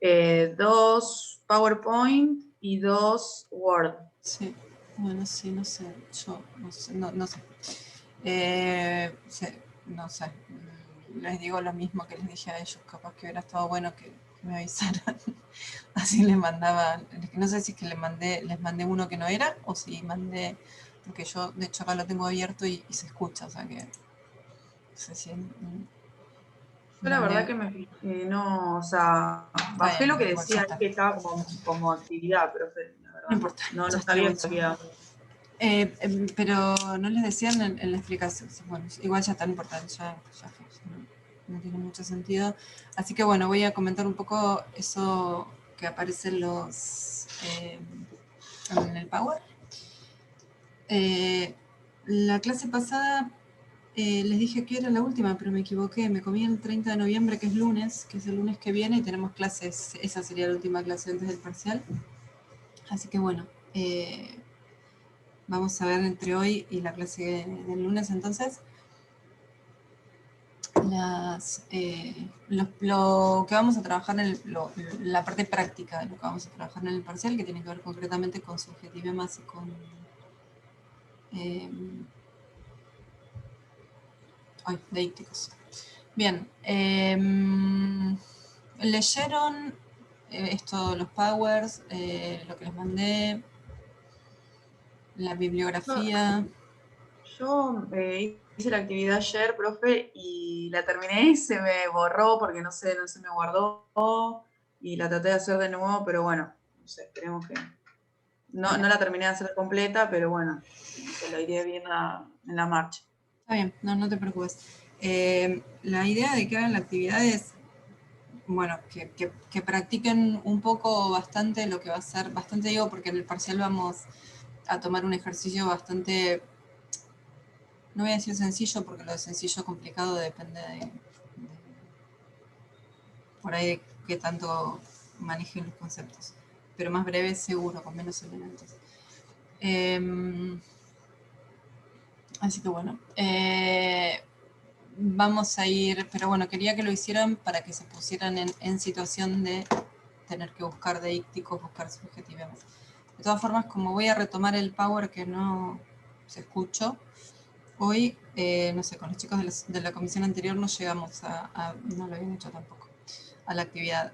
2 PowerPoint y 2 Word. Sí, bueno, sí, no sé, yo no sé, no sé. Sí, no sé, les digo lo mismo que les dije a ellos, capaz que hubiera estado bueno que me avisaran. Así les mandaba, no sé si es que les mandé uno que no era, o si mandé, porque yo de hecho acá lo tengo abierto y se escucha, o sea que no sé si Yo la verdad mandé. que me fijé, no, o sea, Está bajé lo bien, que igual ya decía ahí está. que estaba como actividad, profe, la No verdad. importa, No, ya no está sabía igual que ya. había. Pero no les decían en la explicación. Bueno, igual ya está, no importa, ya fue, no tiene mucho sentido. Así que bueno, voy a comentar un poco eso que aparece en el Power. La clase pasada les dije que era la última, pero me equivoqué. Me comí el 30 de noviembre, que es lunes, que es el lunes que viene, y tenemos clases. Esa sería la última clase antes del parcial. Así que bueno, vamos a ver entre hoy y la clase del lunes entonces lo que vamos a trabajar en la parte práctica de lo que vamos a trabajar en el parcial, que tiene que ver concretamente con subjetivemas y con deícticos. Bien, leyeron esto, los powers, lo que les mandé, la bibliografía. Yo hice la actividad ayer, profe, y la terminé y se me borró porque no sé, no se me guardó y la traté de hacer de nuevo, pero bueno, no sé, esperemos que... No, no la terminé de hacer completa, pero bueno, se lo iré viendo en la marcha. Está bien, no te preocupes. La idea de que hagan la actividad es, bueno, que practiquen un poco bastante lo que va a ser, bastante digo, porque en el parcial vamos a tomar un ejercicio bastante, no voy a decir sencillo, porque lo de sencillo complicado depende de por ahí de qué tanto manejen los conceptos, pero más breve seguro, con menos elementos. Así que bueno, vamos a ir, pero bueno, quería que lo hicieran para que se pusieran en situación de tener que buscar deícticos, buscar subjetividad. De todas formas, como voy a retomar el Power que no se escuchó, hoy, no sé, con los chicos de la comisión anterior no llegamos no lo habían hecho tampoco, a la actividad.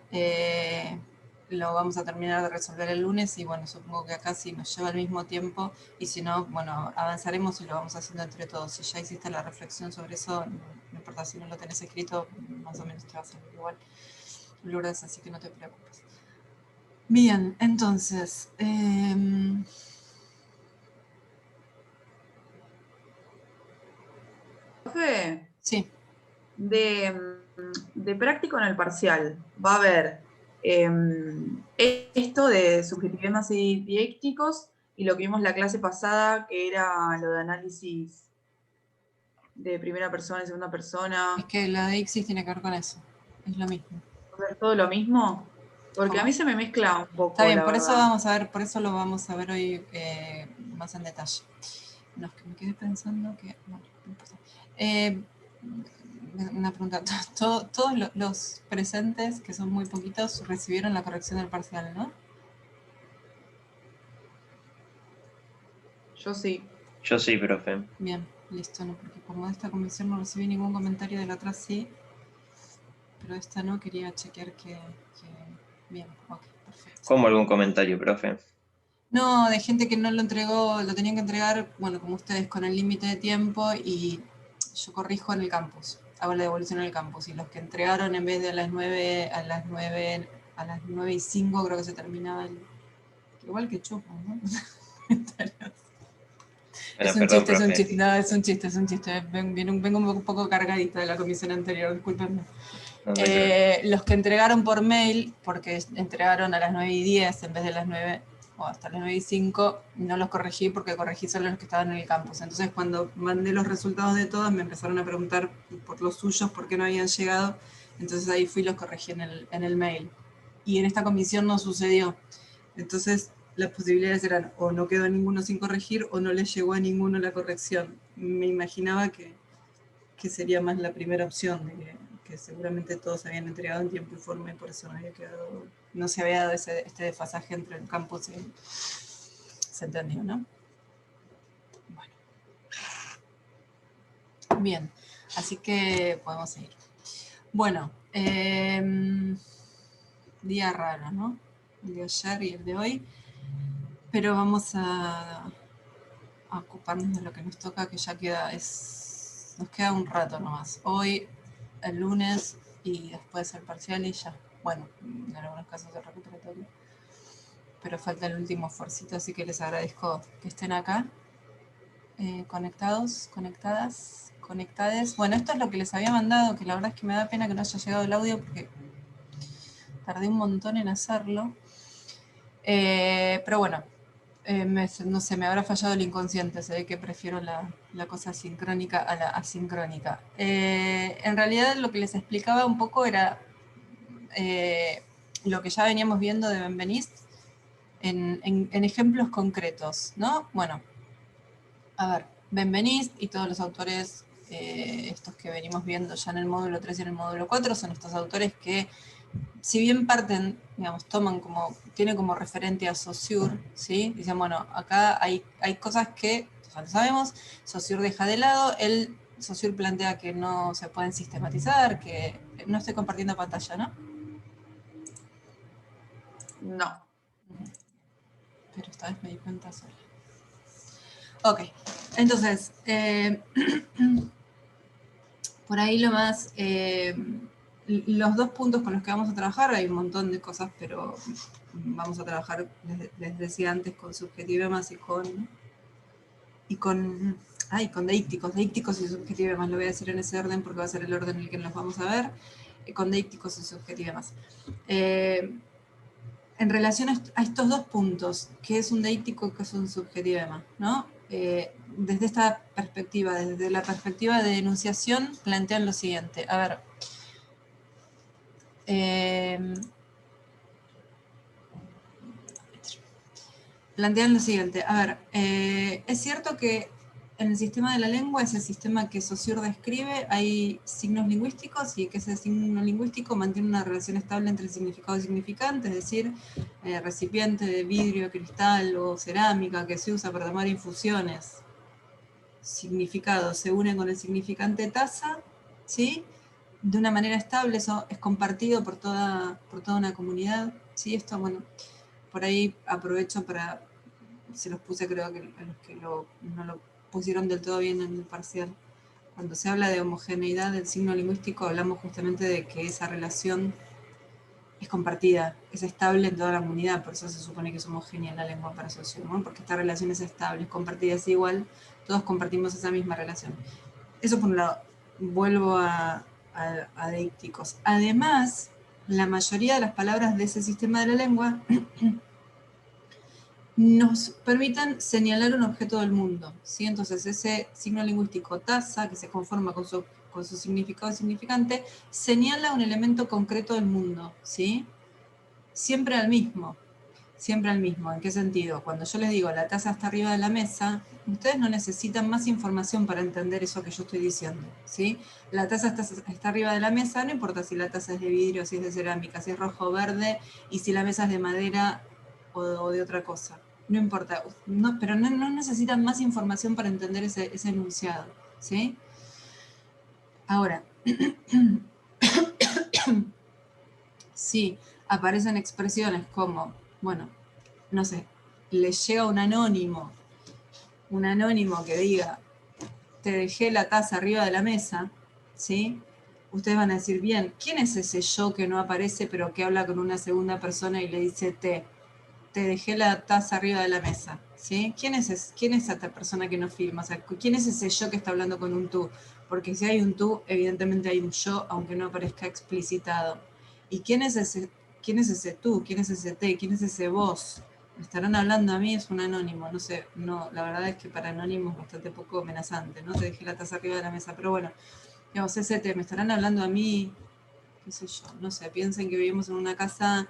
Lo vamos a terminar de resolver el lunes y bueno, supongo que acá sí nos lleva el mismo tiempo y si no, bueno, avanzaremos y lo vamos haciendo entre todos. Si ya hiciste la reflexión sobre eso, no importa si no lo tenés escrito, más o menos te va a salir igual, Lourdes, así que no te preocupes. Bien, entonces, Profe, sí, de práctico en el parcial, va a haber esto de subjetivismos y diécticos y lo que vimos la clase pasada, que era lo de análisis de primera persona y segunda es persona. que la de Ixis tiene que ver con eso, es lo mismo. ¿Va a ser todo lo mismo? Porque a ¿Cómo? mí se me mezcla un Está poco, bien, la por eso verdad. vamos a ver, por eso lo vamos a ver hoy más en detalle. No, es que me quedé pensando que. Bueno, no importa. Una pregunta. Todos los presentes, que son muy poquitos, recibieron la corrección del parcial, ¿no? Yo sí. Yo sí, profe. Bien, listo, no, porque como de esta comisión no recibí ningún comentario, de la otra sí, pero esta no, quería chequear bien, ok, perfecto. ¿Cómo algún comentario, profe? No, de gente que no lo entregó, lo tenían que entregar, bueno, como ustedes, con el límite de tiempo y yo corrijo en el campus, hago la devolución en el campus y los que entregaron en vez de a las 9, a las 9 y 5 creo que se terminaba el... Igual que chupo, ¿no? Es Bueno, un perdón, chiste, es un profe. chiste, no, es un chiste, es un chiste. Vengo un poco cargadita de la comisión anterior, discúlpenme. No, no hay problema. Los que entregaron por mail, porque entregaron a las 9 y 10 en vez de las 9 o hasta las 9 y 5, no los corregí porque corregí solo los que estaban en el campus. Entonces cuando mandé los resultados de todos me empezaron a preguntar por los suyos, por qué no habían llegado. Entonces ahí fui y los corregí en el mail. Y en esta comisión no sucedió. Entonces las posibilidades eran o no quedó ninguno sin corregir o no le llegó a ninguno la corrección. Me imaginaba que sería más la primera opción, que seguramente todos habían entregado en tiempo y forma y por eso no se había dado este desfasaje entre el campus y se entendió, ¿no? Bueno. Bien, así que podemos seguir. Bueno, día raro, ¿no? El de ayer y el de hoy, pero vamos a ocuparnos de lo que nos toca, que ya nos queda un rato nomás. Hoy, el lunes y después el parcial y ya. Bueno, en algunos casos el recuperatorio. Pero falta el último esfuercito, así que les agradezco que estén acá. Conectados, conectadas, conectades. Bueno, esto es lo que les había mandado, que la verdad es que me da pena que no haya llegado el audio porque tardé un montón en hacerlo. Pero bueno, no sé, me habrá fallado el inconsciente, se ve que prefiero la cosa sincrónica a la asincrónica. En realidad lo que les explicaba un poco era lo que ya veníamos viendo de Benveniste en ejemplos concretos, ¿no? Bueno, a ver, Benveniste y todos los autores, estos que venimos viendo ya en el módulo 3 y en el módulo 4, son estos autores que, si bien parten, digamos, tiene como referente a Saussure, ¿sí? Dicen, bueno, acá hay cosas que ya lo sabemos, Saussure deja de lado, Saussure plantea que no se pueden sistematizar, que no estoy compartiendo pantalla, ¿no? No. Pero esta vez me di cuenta sola. Ok, entonces, por ahí lo más, los dos puntos con los que vamos a trabajar, hay un montón de cosas, pero vamos a trabajar, les decía antes, con subjetivemas y con deícticos y subjetivemas. Lo voy a decir en ese orden porque va a ser el orden en el que nos vamos a ver, con deícticos y subjetivemas. En relación a estos dos puntos, ¿qué es un deíctico y qué es un subjetivema? ¿No? Desde esta perspectiva, desde la perspectiva de enunciación, plantean lo siguiente. A ver, plantean lo siguiente. A ver, es cierto que en el sistema de la lengua, ese sistema que Saussure describe, hay signos lingüísticos y que ese signo lingüístico mantiene una relación estable entre el significado y significante, es decir, recipiente de vidrio, cristal o cerámica que se usa para tomar infusiones. Significado se une con el significante taza, ¿sí? De una manera estable, eso es compartido por toda una comunidad, ¿sí? Esto, bueno, por ahí aprovecho para, se los puse creo que a los que no lo pusieron del todo bien en el parcial. Cuando se habla de homogeneidad del signo lingüístico, hablamos justamente de que esa relación es compartida, es estable en toda la comunidad, por eso se supone que es homogénea la lengua para Saussure, ¿no? Porque esta relación es estable, es compartida, es igual, todos compartimos esa misma relación. Eso por un lado. Vuelvo a deícticos. Además, la mayoría de las palabras de ese sistema de la lengua nos permitan señalar un objeto del mundo, ¿sí? Entonces ese signo lingüístico taza, que se conforma con su significado y significante, señala un elemento concreto del mundo, ¿sí? Siempre al mismo. ¿En qué sentido? Cuando yo les digo la taza está arriba de la mesa, ustedes no necesitan más información para entender eso que yo estoy diciendo, ¿sí? La taza está arriba de la mesa, no importa si la taza es de vidrio, si es de cerámica, si es rojo o verde, y si la mesa es de madera o de otra cosa. No importa, pero no necesitan más información para entender ese enunciado, ¿sí? Ahora, sí, aparecen expresiones como, bueno, no sé, les llega un anónimo que diga, te dejé la taza arriba de la mesa, ¿sí? Ustedes van a decir, bien, ¿quién es ese yo que no aparece pero que habla con una segunda persona y le dice te dejé la taza arriba de la mesa, ¿sí? ¿Quién es esta persona que no firma? O sea, ¿quién es ese yo que está hablando con un tú? Porque si hay un tú, evidentemente hay un yo, aunque no aparezca explicitado. ¿Y quién es ese tú? ¿Quién es ese te? ¿Quién es ese vos? ¿Me estarán hablando a mí? Es un anónimo, no sé, no, la verdad es que para anónimo es bastante poco amenazante, ¿no? Te dejé la taza arriba de la mesa, pero bueno, digamos, ese te, ¿me estarán hablando a mí? ¿Qué sé yo? No sé, piensen que vivimos en una casa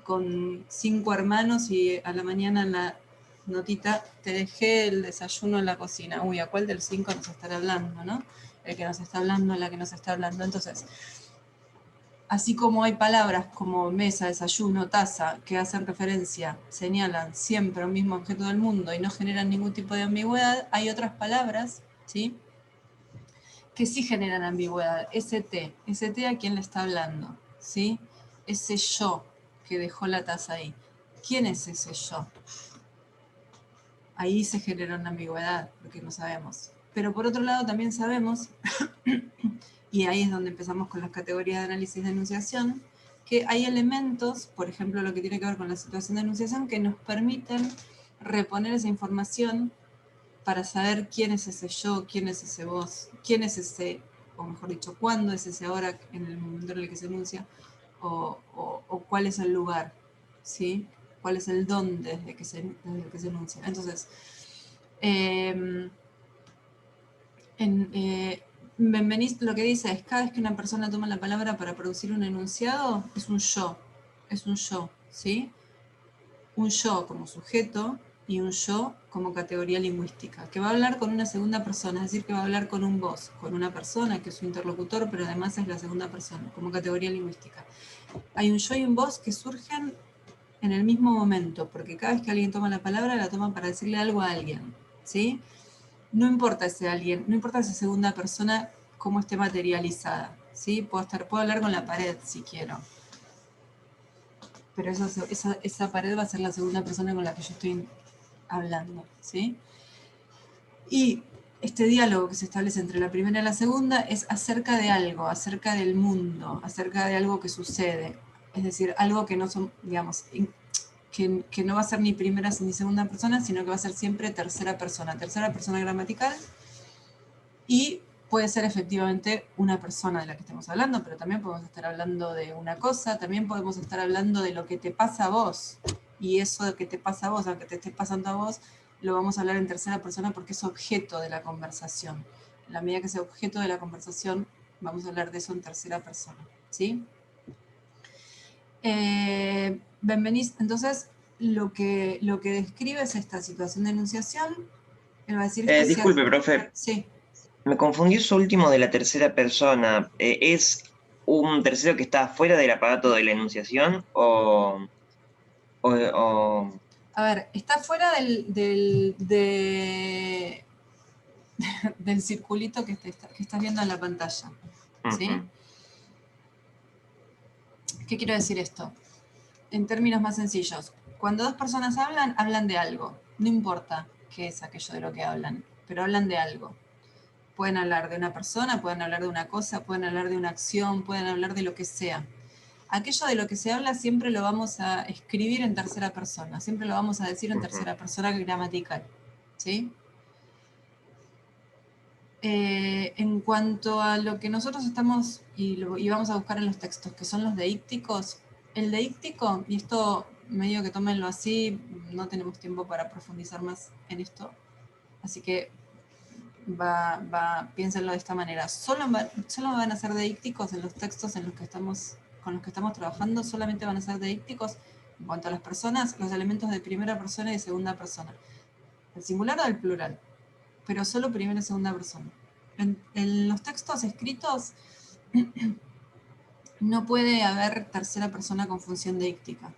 con 5 hermanos y a la mañana en la notita, te dejé el desayuno en la cocina. Uy, ¿a cuál de los 5 nos estará hablando, no? El que nos está hablando, la que nos está hablando. Entonces, Así como hay palabras como mesa, desayuno, taza, que hacen referencia, señalan siempre un mismo objeto del mundo y no generan ningún tipo de ambigüedad, hay otras palabras, ¿sí?, que sí generan ambigüedad. ST, ¿a quién le está hablando? ¿Sí? Ese yo que dejó la taza ahí. ¿Quién es ese yo? Ahí se genera una ambigüedad, porque no sabemos. Pero por otro lado también sabemos, y ahí es donde empezamos con las categorías de análisis de enunciación, que hay elementos, por ejemplo lo que tiene que ver con la situación de enunciación, que nos permiten reponer esa información para saber quién es ese yo, quién es ese vos, quién es ese, o mejor dicho, cuándo es ese ahora en el momento en el que se enuncia, o cuál es el lugar, ¿sí? Cuál es el dónde desde el que se enuncia. Entonces, Benveniste lo que dice es, cada vez que una persona toma la palabra para producir un enunciado, es un yo, ¿sí? Un yo como sujeto y un yo como categoría lingüística, que va a hablar con una segunda persona, es decir, que va a hablar con un vos, con una persona que es su interlocutor, pero además es la segunda persona, como categoría lingüística. Hay un yo y un vos que surgen en el mismo momento, porque cada vez que alguien toma la palabra, la toma para decirle algo a alguien, ¿sí? No importa ese alguien, no importa esa segunda persona cómo esté materializada, ¿sí? Puedo hablar con la pared si quiero, pero esa pared va a ser la segunda persona con la que yo estoy hablando, ¿sí? Y este diálogo que se establece entre la primera y la segunda es acerca de algo, acerca del mundo, acerca de algo que sucede. Es decir, algo que no son, digamos, que no va a ser ni primera ni segunda persona, sino que va a ser siempre tercera persona gramatical, y puede ser efectivamente una persona de la que estemos hablando, pero también podemos estar hablando de una cosa, también podemos estar hablando de lo que te pasa a vos, y eso de que te pasa a vos, aunque te estés pasando a vos, lo vamos a hablar en tercera persona porque es objeto de la conversación. En la medida que sea objeto de la conversación, vamos a hablar de eso en tercera persona, ¿sí? Benvenís, entonces, lo que describe es esta situación de enunciación. Él va a decir esto. Disculpe, profe. Sí. Me confundió eso último de la tercera persona. ¿Es un tercero que está fuera del aparato de la enunciación o- A ver, está fuera del circulito que estás viendo en la pantalla, ¿sí? Ujú. ¿Qué quiero decir esto? En términos más sencillos, cuando dos personas hablan, hablan de algo. No importa qué es aquello de lo que hablan, pero hablan de algo. Pueden hablar de una persona, pueden hablar de una cosa, pueden hablar de una acción, pueden hablar de lo que sea. Aquello de lo que se habla siempre lo vamos a escribir en tercera persona, siempre lo vamos a decir en tercera persona gramatical, ¿sí? En cuanto a lo que nosotros estamos y vamos a buscar en los textos, que son los deícticos, el deíctico, y esto medio que tómenlo así, no tenemos tiempo para profundizar más en esto, así que piénsenlo de esta manera. Solo van a ser deícticos en los textos con los que estamos trabajando, solamente van a ser deícticos en cuanto a las personas, los elementos de primera persona y de segunda persona. ¿El singular o el plural? Pero solo primera y segunda persona. En los textos escritos no puede haber tercera persona con función deíctica,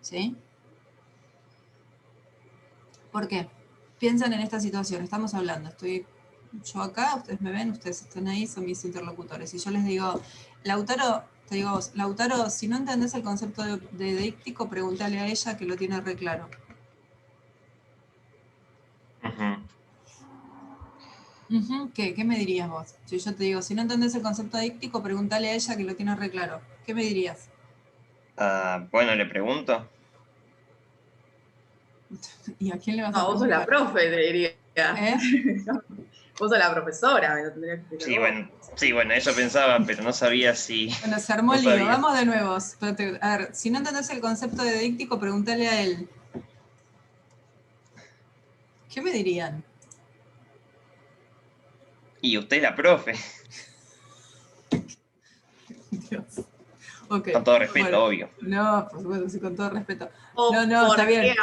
¿sí? ¿Por qué? Piensan en esta situación, estamos hablando, estoy yo acá, ustedes me ven, ustedes están ahí, son mis interlocutores, y yo les digo, Lautaro, te digo vos, Lautaro, si no entendés el concepto de deíctico, pregúntale a ella que lo tiene re claro. ¿Qué me dirías vos? Si yo te digo, si no entendés el concepto deíctico, pregúntale a ella que lo tiene re claro. ¿Qué me dirías? Bueno, le pregunto. ¿Y a quién le vas a No, vos sos la preguntar? profe, te diría. ¿Eh? Vos sos la profesora, me lo tendrías que explicar vos. Sí, bueno, eso pensaba, pero no sabía si. Bueno, se armó No el lío. sabía. Vamos de nuevo. A ver, si no entendés el concepto de deíctico, pregúntale a él. ¿Qué me dirían? Y usted es la profe. Dios. Ok. Con todo respeto, Bueno, obvio. no, por supuesto, sí, con todo respeto. O No, está bien.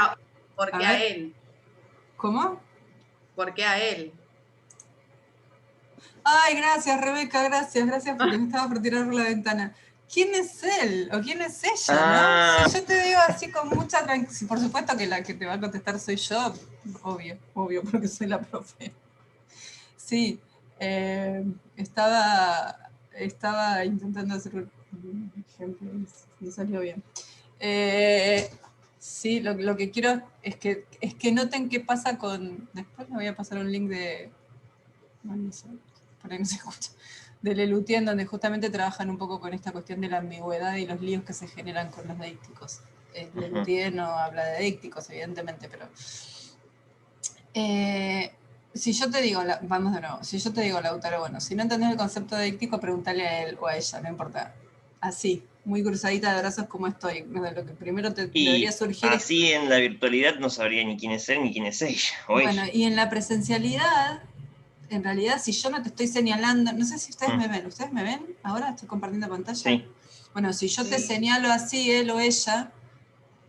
¿Por A qué a ver. él? ¿Cómo? ¿Por qué a él? Ay, gracias, Rebeca, gracias porque me estaba por tirar por la ventana. ¿quién es él? ¿O quién es ella? Ah. ¿No? Si yo te digo así con mucha tranquilidad, por supuesto que la que te va a contestar soy yo, obvio, porque soy la profe. Sí, estaba intentando hacer un ejemplo y no salió bien. Sí, lo que quiero es que noten qué pasa con... Después les voy a pasar un link de... No sé, por ahí no se escucha. De Lelutier, donde justamente trabajan un poco con esta cuestión de la ambigüedad y los líos que se generan con los deícticos. Lelutier no habla de deícticos, evidentemente, pero... si yo te digo, vamos de nuevo, si yo te digo, Lautaro, bueno, si no entendés el concepto de díctico, pregúntale a él o a ella, no importa. Así, muy cruzadita de brazos como estoy. Lo que primero te debería Y surgir es... así en la virtualidad no sabría ni quién es él ni quién es ella. O Bueno, ella. y en la presencialidad, en realidad, si yo no te estoy señalando, no sé si ustedes me ven, ¿ustedes me ven? Ahora estoy compartiendo pantalla. Sí. Bueno, si yo te señalo así, él o ella,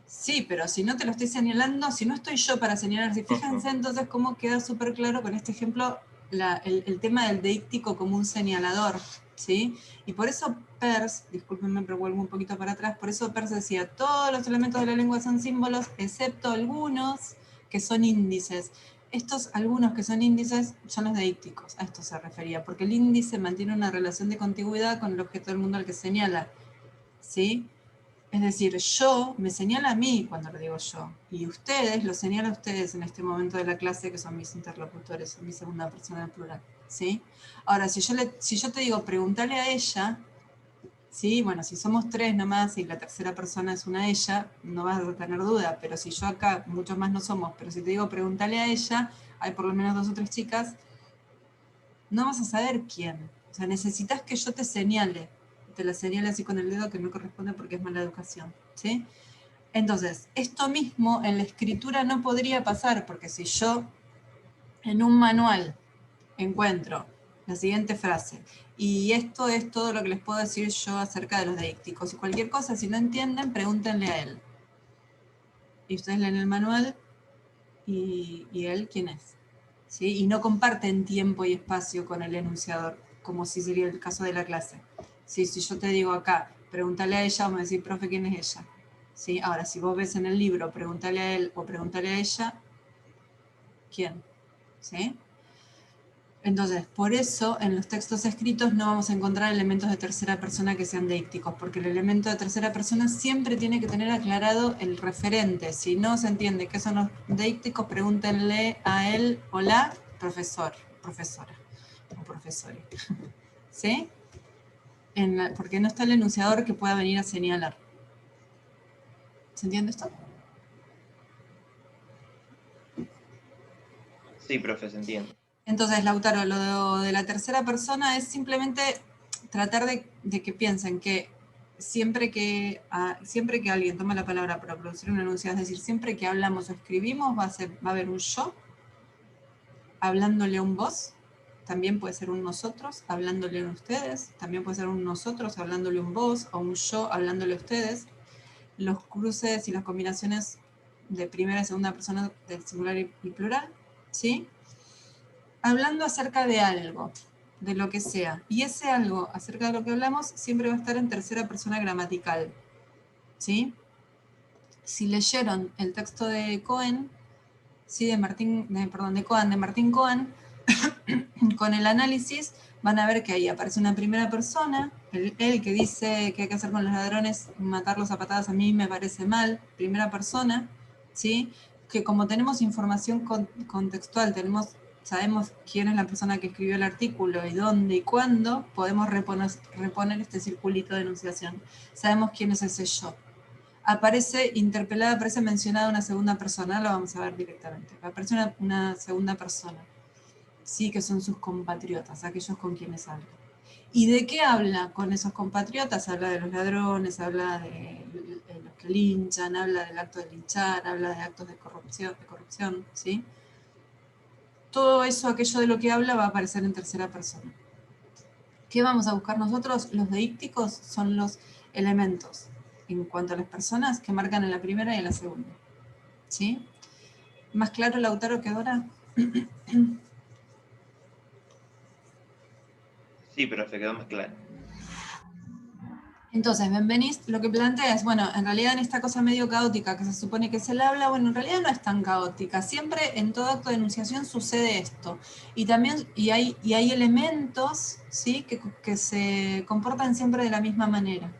sí, pero si no te lo estoy señalando, si no estoy yo para señalar, si fíjense entonces cómo queda súper claro con este ejemplo el tema del deíctico como un señalador, ¿sí? Y por eso Peirce, discúlpenme, pero vuelvo un poquito para atrás, por eso Peirce decía, todos los elementos de la lengua son símbolos, excepto algunos que son índices. Estos algunos que son índices son los deícticos, a esto se refería, porque el índice mantiene una relación de contigüidad con el objeto del mundo al que señala, ¿sí? Es decir, yo me señala a mí cuando lo digo yo, y ustedes lo señala a ustedes en este momento de la clase, que son mis interlocutores, son mi segunda persona del plural, ¿sí? Ahora, si yo te digo, pregúntale a ella, ¿sí? Bueno, si somos tres nomás y la tercera persona es una ella, no vas a tener duda, pero si yo acá, muchos más no somos, pero si te digo, pregúntale a ella, hay por lo menos 2 o 3 chicas, no vas a saber quién. O sea, necesitas que yo te señale. Te la señale así con el dedo que no corresponde porque es mala educación, ¿sí? Entonces, esto mismo en la escritura no podría pasar, porque si yo en un manual encuentro la siguiente frase, y esto es todo lo que les puedo decir yo acerca de los deícticos, y cualquier cosa, si no entienden, pregúntenle a él. Y ustedes leen el manual, y él, ¿quién es? ¿Sí? Y no comparten tiempo y espacio con el enunciador, como si sería el caso de la clase. ¿Sí? Si yo te digo acá, pregúntale a ella, vamos a decir, profe, ¿quién es ella? ¿Sí? Ahora, si vos ves en el libro, pregúntale a él o pregúntale a ella, ¿quién? ¿Sí? Entonces, por eso en los textos escritos no vamos a encontrar elementos de tercera persona que sean deícticos, porque el elemento de tercera persona siempre tiene que tener aclarado el referente. Si no se entiende qué son los deícticos, pregúntenle a él o la profesora o profesores. ¿Sí? Porque no está el enunciador que pueda venir a señalar. ¿Se entiende esto? Sí, profe, se entiende. Entonces, Lautaro, lo de la tercera persona es simplemente tratar de que piensen que siempre que alguien toma la palabra para producir un enunciado, es decir, siempre que hablamos o escribimos, va a haber un yo hablándole a un vos, también puede ser un nosotros hablándole a ustedes, también puede ser un nosotros hablándole a un vos o un yo hablándole a ustedes. Los cruces y las combinaciones de primera y segunda persona del singular y plural, ¿sí? Hablando acerca de algo, de lo que sea. Y ese algo acerca de lo que hablamos siempre va a estar en tercera persona gramatical. ¿Sí? Si leyeron el texto de Cohen, ¿sí? de Martín Cohen, con el análisis van a ver que ahí aparece una primera persona, él que dice que hay que hacer con los ladrones, matarlos a patadas a mí me parece mal, primera persona, ¿sí? Que como tenemos información contextual, sabemos quién es la persona que escribió el artículo y dónde y cuándo, podemos reponer este circulito de enunciación. Sabemos quién es ese yo. Aparece interpelada, aparece mencionada una segunda persona, lo vamos a ver directamente. Aparece una segunda persona, sí, que son sus compatriotas, aquellos con quienes habla. ¿Y de qué habla con esos compatriotas? Habla de los ladrones, habla de los que linchan, habla del acto de linchar, habla de actos de corrupción, ¿sí? Todo eso, aquello de lo que habla, va a aparecer en tercera persona. ¿Qué vamos a buscar nosotros? Los deícticos son los elementos, en cuanto a las personas, que marcan en la primera y en la segunda. ¿Sí? ¿Más claro, Lautaro, que ahora? Sí, profe, quedó más claro. Entonces, Benveniste lo que plantea es, bueno, en realidad en esta cosa medio caótica que se supone que es el habla, bueno, en realidad no es tan caótica. Siempre en todo acto de enunciación sucede esto. Y también, hay elementos, ¿sí?, que se comportan siempre de la misma manera.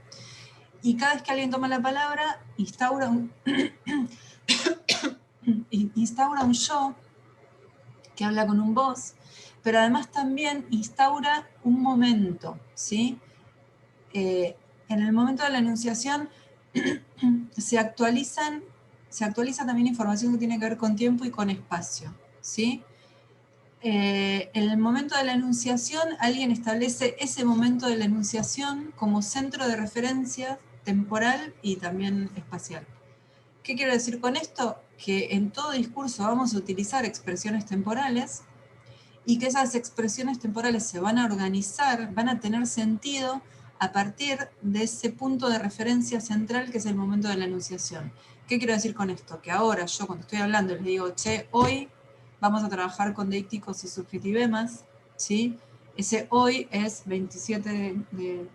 Y cada vez que alguien toma la palabra, instaura un yo que habla con un vos, pero además también instaura un momento, ¿sí? En el momento de la enunciación se actualiza también información que tiene que ver con tiempo y con espacio, ¿sí? En el momento de la enunciación, alguien establece ese momento de la enunciación como centro de referencia temporal y también espacial. ¿Qué quiero decir con esto? Que en todo discurso vamos a utilizar expresiones temporales y que esas expresiones temporales se van a organizar, van a tener sentido a partir de ese punto de referencia central que es el momento de la enunciación. ¿Qué quiero decir con esto? Que ahora yo cuando estoy hablando les digo, che, hoy vamos a trabajar con deícticos y subjetivemas, ¿sí? Ese hoy es 27 de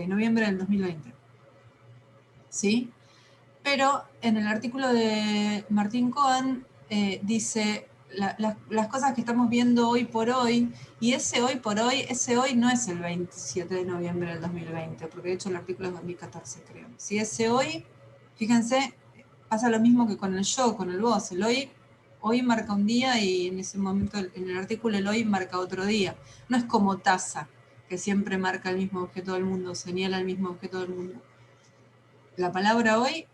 noviembre del 2020, ¿sí? Pero en el artículo de Martín Cohen dice las cosas que estamos viendo hoy por hoy, y ese hoy por hoy, ese hoy no es el 27 de noviembre del 2020, porque de hecho el artículo es 2014, creo. Si ese hoy, fíjense, pasa lo mismo que con el yo, con el vos. El hoy marca un día y en ese momento en el artículo el hoy marca otro día. No es como taza, que siempre marca el mismo objeto del mundo, señala el mismo objeto del mundo. La palabra hoy,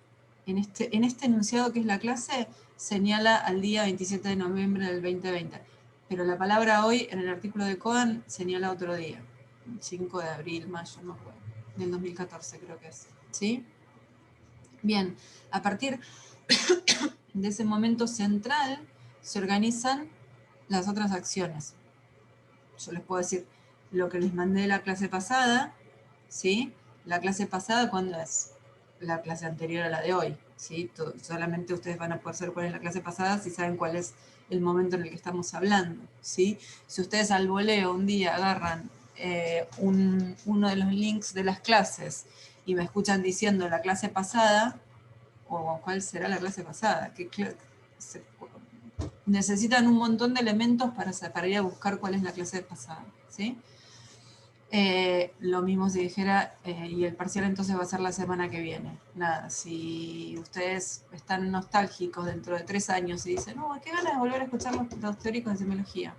en este enunciado que es la clase, señala al día 27 de noviembre del 2020. Pero la palabra hoy, en el artículo de Cohen, señala otro día. 5 de abril, mayo, no acuerdo. Del 2014 creo que es. ¿Sí? Bien, a partir de ese momento central se organizan las otras acciones. Yo les puedo decir lo que les mandé de la clase pasada, ¿sí? La clase pasada, ¿cuándo es? La clase anterior a la de hoy, ¿sí? Solamente ustedes van a poder saber cuál es la clase pasada si saben cuál es el momento en el que estamos hablando, ¿sí? Si ustedes al voleo un día agarran uno de los links de las clases y me escuchan diciendo la clase pasada, o cuál será la clase pasada, necesitan un montón de elementos para ir a buscar cuál es la clase pasada, ¿sí? Lo mismo si dijera, y el parcial entonces va a ser la semana que viene. Nada, si ustedes están nostálgicos dentro de 3 años y dicen, no, qué ganas de volver a escuchar los teóricos de semiología.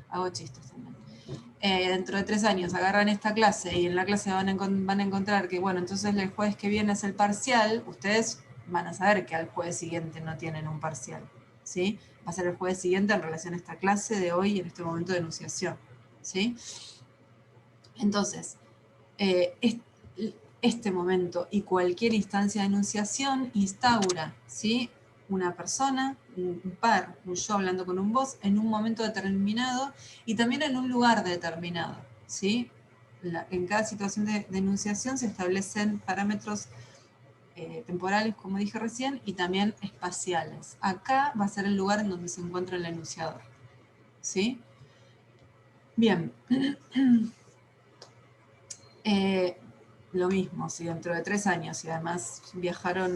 Hago chistes también. Dentro de 3 años agarran esta clase y en la clase van a encontrar que, bueno, entonces el jueves que viene es el parcial, ustedes van a saber que al jueves siguiente no tienen un parcial, ¿sí? Va a ser el jueves siguiente en relación a esta clase de hoy y en este momento de enunciación, ¿sí? Entonces, este momento y cualquier instancia de enunciación instaura, ¿sí?, una persona, un par, un yo hablando con un vos, en un momento determinado y también en un lugar determinado, ¿sí? En cada situación de enunciación se establecen parámetros temporales, como dije recién, y también espaciales. Acá va a ser el lugar en donde se encuentra el enunciador, ¿sí? Bien. Lo mismo, si dentro de 3 años y además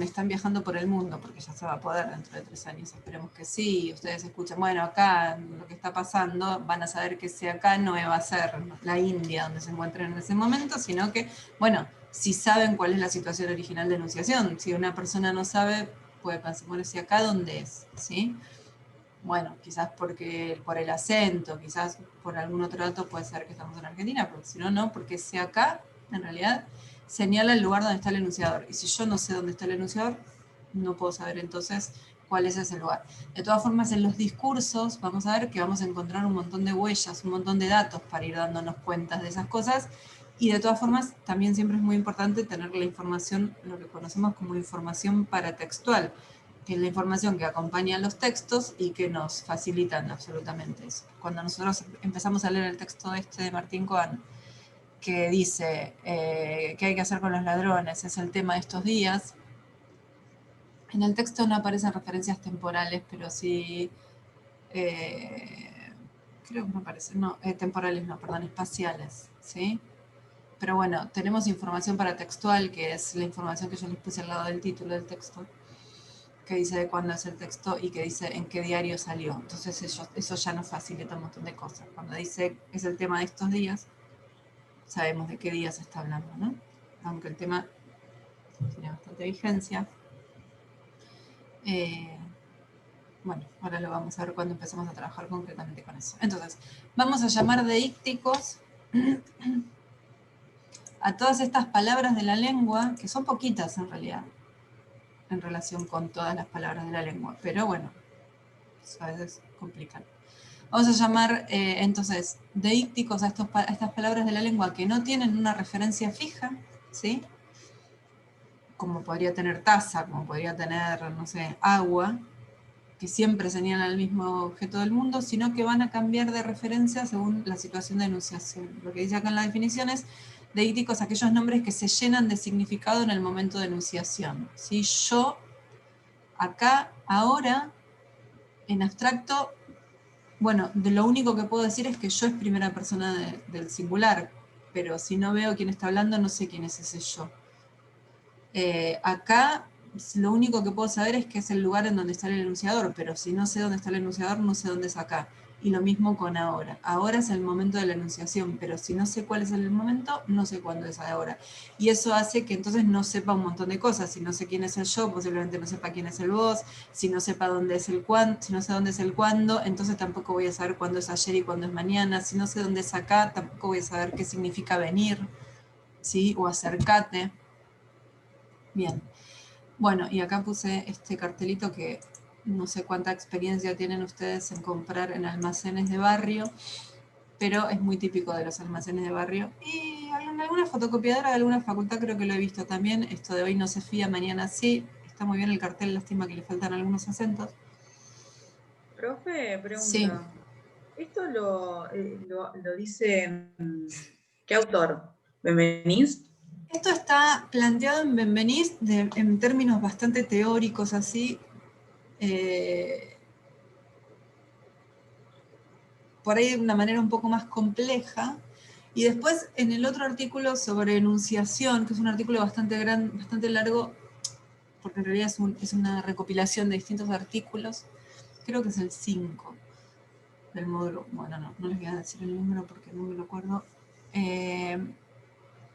están viajando por el mundo, porque ya se va a poder dentro de 3 años, esperemos que sí, ustedes escuchan, bueno, acá lo que está pasando, van a saber que si acá no va a ser la India donde se encuentran en ese momento, sino que, bueno, si saben cuál es la situación original de enunciación, si una persona no sabe, puede pensar, bueno, si acá dónde es, ¿sí? Bueno, quizás por el acento, quizás por algún otro dato puede ser que estamos en Argentina, pero si no, no, porque si acá, en realidad, señala el lugar donde está el enunciador. Y si yo no sé dónde está el enunciador, no puedo saber entonces cuál es ese lugar. De todas formas, en los discursos vamos a ver que vamos a encontrar un montón de huellas, un montón de datos para ir dándonos cuentas de esas cosas. Y de todas formas, también siempre es muy importante tener la información, lo que conocemos como información paratextual, que es la información que acompaña a los textos y que nos facilitan absolutamente eso. Cuando nosotros empezamos a leer el texto de Martín Cohen, que dice qué hay que hacer con los ladrones, es el tema de estos días, en el texto no aparecen referencias temporales, pero sí, creo que no aparecen, no, temporales no, perdón, espaciales, ¿sí? pero bueno, tenemos información paratextual, que es la información que yo les puse al lado del título del texto, que dice de cuándo es el texto y que dice en qué diario salió. Entonces eso ya nos facilita un montón de cosas. Cuando dice es el tema de estos días, sabemos de qué día se está hablando, ¿no? Aunque el tema tiene bastante vigencia. Bueno, ahora lo vamos a ver cuando empecemos a trabajar concretamente con eso. Entonces, vamos a llamar deícticos a todas estas palabras de la lengua, que son poquitas en realidad, en relación con todas las palabras de la lengua, pero bueno, eso a veces complican. Vamos a llamar entonces deícticos a estas palabras de la lengua que no tienen una referencia fija, ¿sí? Como podría tener taza, como podría tener, no sé, agua, que siempre señalan el mismo objeto del mundo, sino que van a cambiar de referencia según la situación de enunciación. Lo que dice acá en la definición es deícticos aquellos nombres que se llenan de significado en el momento de enunciación. ¿Sí? Yo, acá, ahora, en abstracto, bueno, de lo único que puedo decir es que yo es primera persona del singular, pero si no veo quién está hablando, no sé quién es ese yo. Acá lo único que puedo saber es que es el lugar en donde está el enunciador, pero si no sé dónde está el enunciador, no sé dónde es acá. Y lo mismo con ahora. Ahora es el momento de la enunciación, pero si no sé cuál es el momento, no sé cuándo es ahora. Y eso hace que entonces no sepa un montón de cosas. Si no sé quién es el yo, posiblemente no sepa quién es el vos. Si no sepa dónde es el cuándo, si no sé dónde es el cuándo, entonces tampoco voy a saber cuándo es ayer y cuándo es mañana. Si no sé dónde es acá, tampoco voy a saber qué significa venir, ¿sí? O acercate. Bien. Bueno, y acá puse este cartelito que no sé cuánta experiencia tienen ustedes en comprar en almacenes de barrio, pero es muy típico de los almacenes de barrio. Y en alguna fotocopiadora de alguna facultad creo que lo he visto también. Esto de hoy no se fía, mañana sí. Está muy bien el cartel, lástima que le faltan algunos acentos. Profe, Sí. pregunta. ¿Esto lo dice qué autor? ¿Benveniste? Esto está planteado en Benveniste en términos bastante teóricos así. Por ahí de una manera un poco más compleja. Y después en el otro artículo sobre enunciación, que es un artículo bastante largo, porque en realidad es una recopilación de distintos artículos, creo que es el 5 del módulo, bueno, no les voy a decir el número porque no me lo acuerdo,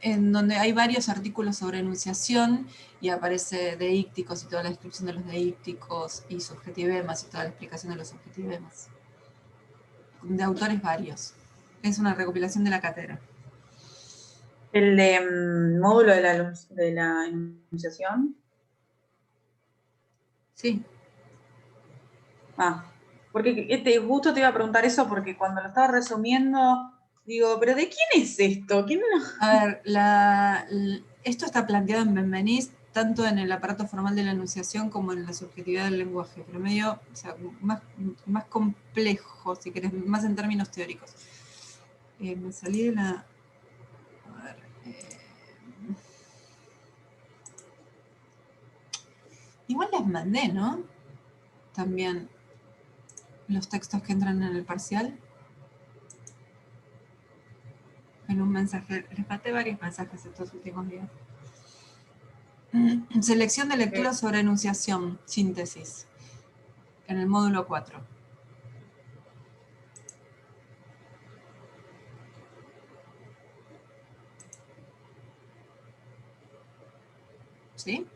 en donde hay varios artículos sobre enunciación y aparece deícticos y toda la descripción de los deícticos y subjetivemas y toda la explicación de los subjetivemas, de autores varios. Es una recopilación de la cátedra. El módulo de la enunciación. Sí. Ah, porque justo te iba a preguntar eso porque cuando lo estaba resumiendo, digo, ¿pero de quién es esto? ¿Quién no? A ver, esto está planteado en Benveniste, tanto en el aparato formal de la enunciación como en la subjetividad del lenguaje, pero medio, o sea, más complejo, si querés, más en términos teóricos. Me salí de la... A ver, igual les mandé, ¿no? También los textos que entran en el parcial. En un mensaje, les mandé varios mensajes estos últimos días. Selección de lecturas sobre enunciación, síntesis, en el módulo 4. ¿Sí?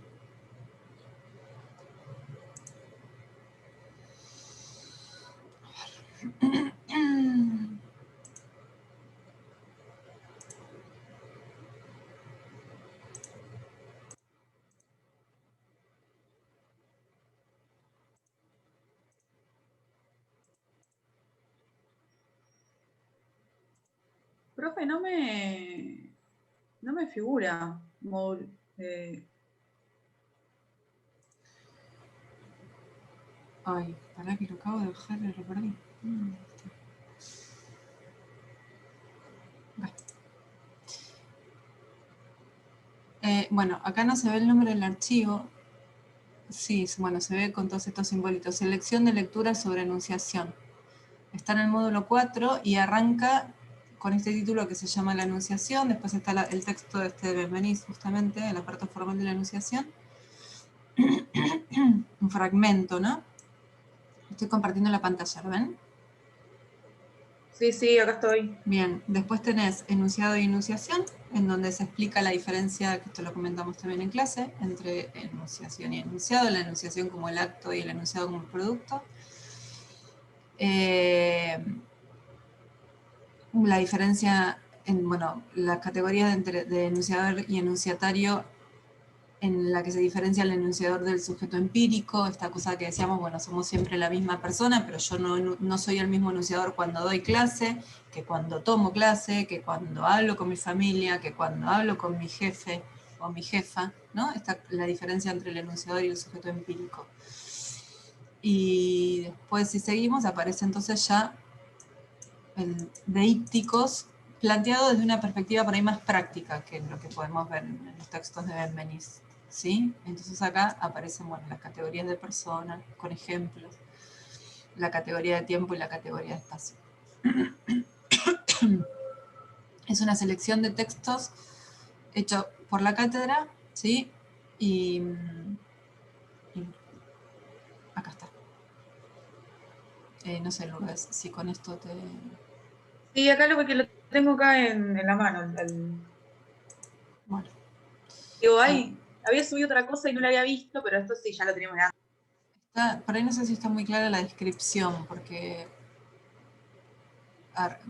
Profe, no me figura módulo. Ay, pará que lo acabo de bajar y lo perdí. Bueno, acá no se ve el nombre del archivo. Sí, bueno, se ve con todos estos simbolitos. Selección de lecturas sobre enunciación. Está en el módulo 4 y arranca con este título que se llama La Enunciación. Después está el texto de Benveniste, justamente, el aparato formal de la enunciación. Un fragmento, ¿no? Estoy compartiendo la pantalla, ¿lo ven? Sí, sí, acá estoy. Bien, después tenés enunciado y enunciación, en donde se explica la diferencia, que esto lo comentamos también en clase, entre enunciación y enunciado, la enunciación como el acto y el enunciado como el producto. La diferencia en, bueno, las categorías de enunciador y enunciatario, en la que se diferencia el enunciador del sujeto empírico, esta cosa que decíamos, bueno, somos siempre la misma persona, pero yo no soy el mismo enunciador cuando doy clase, que cuando tomo clase, que cuando hablo con mi familia, que cuando hablo con mi jefe o mi jefa, ¿no? Esta la diferencia entre el enunciador y el sujeto empírico. Y después, si seguimos, aparece entonces ya el deípticos, planteado desde una perspectiva por ahí más práctica que lo que podemos ver en los textos de Benveniste, ¿sí? Entonces acá aparecen, bueno, las categorías de persona, con ejemplos, la categoría de tiempo y la categoría de espacio. Es una selección de textos hecho por la cátedra, ¿sí? Y acá está. No sé, Lourdes, si con esto te... Sí, acá lo tengo acá en la mano. Bueno. Digo, Sí. ay, había subido otra cosa y no la había visto, pero esto sí, ya lo teníamos antes. Por ahí no sé si está muy clara la descripción, porque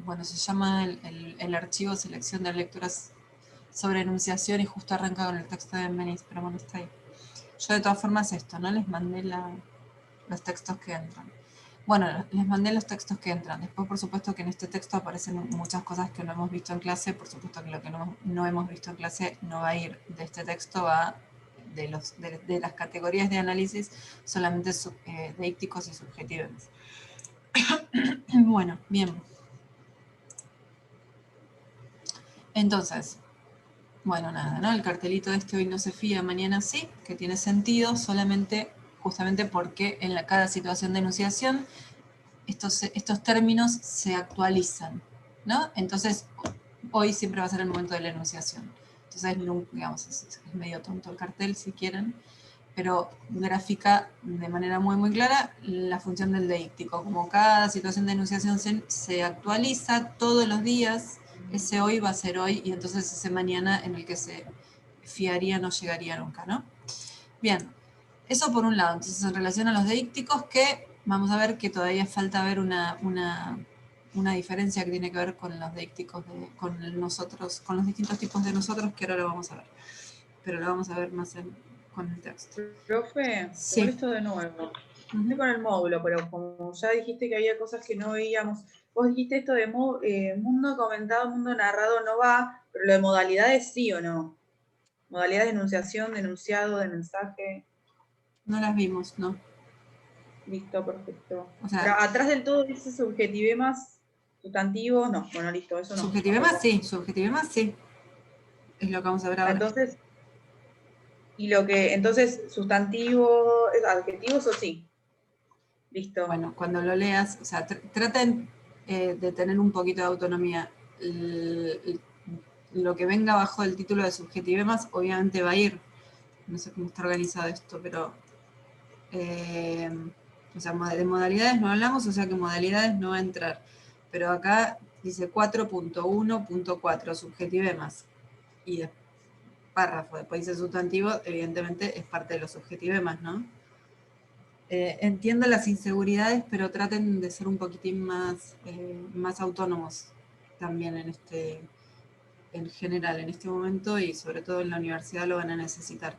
bueno, se llama el archivo selección de lecturas sobre enunciación y justo arranca con el texto de Benveniste, pero bueno, está ahí. Yo de todas formas esto, ¿no? Les mandé los textos que entran. Bueno, les mandé los textos que entran. Después, por supuesto, que en este texto aparecen muchas cosas que no hemos visto en clase. Por supuesto que lo que no hemos visto en clase no va a ir de este texto, va de las categorías de análisis solamente deícticos y subjetivos. Bueno, bien. Entonces, bueno, nada, ¿no? El cartelito de este hoy no se fía, mañana sí, que tiene sentido solamente justamente porque en cada situación de enunciación estos términos se actualizan, ¿no? Entonces, hoy siempre va a ser el momento de la enunciación. Entonces, digamos, es medio tonto el cartel si quieren, pero grafica de manera muy, muy clara la función del deíctico. Como cada situación de enunciación se actualiza todos los días, ese hoy va a ser hoy y entonces ese mañana en el que se fiaría no llegaría nunca, ¿no? Bien, eso por un lado. Entonces, en relación a los deícticos, que vamos a ver que todavía falta ver una diferencia que tiene que ver con los deícticos, con nosotros, con los distintos tipos de nosotros, que ahora lo vamos a ver. Pero lo vamos a ver más con el texto. Profe, te Sí. molesto de nuevo. Estoy con el módulo, pero como ya dijiste que había cosas que no veíamos, vos dijiste esto de mundo comentado, mundo narrado no va, pero lo de modalidades sí o no. Modalidades de enunciación, de enunciado, de mensaje. No las vimos, ¿no? Listo, perfecto. O Pero sea, atrás del todo dice subjetivemas, sustantivos, no, bueno, listo, eso no, subjetivemas tampoco. sí, subjetivemas sí. Es lo que vamos a ver ahora. Entonces, entonces, adjetivos o sí. Listo. Bueno, cuando lo leas, o sea, traten de tener un poquito de autonomía. Lo que venga bajo el título de subjetivemas obviamente va a ir. No sé cómo está organizado esto, pero o sea, de modalidades no hablamos, o sea que modalidades no va a entrar. Pero acá dice 4.1.4, subjetivemas. Y párrafo, después dice sustantivo, evidentemente es parte de los subjetivemas, ¿no? Entiendo las inseguridades, pero traten de ser un poquitín más autónomos también en general, en este momento y sobre todo en la universidad lo van a necesitar.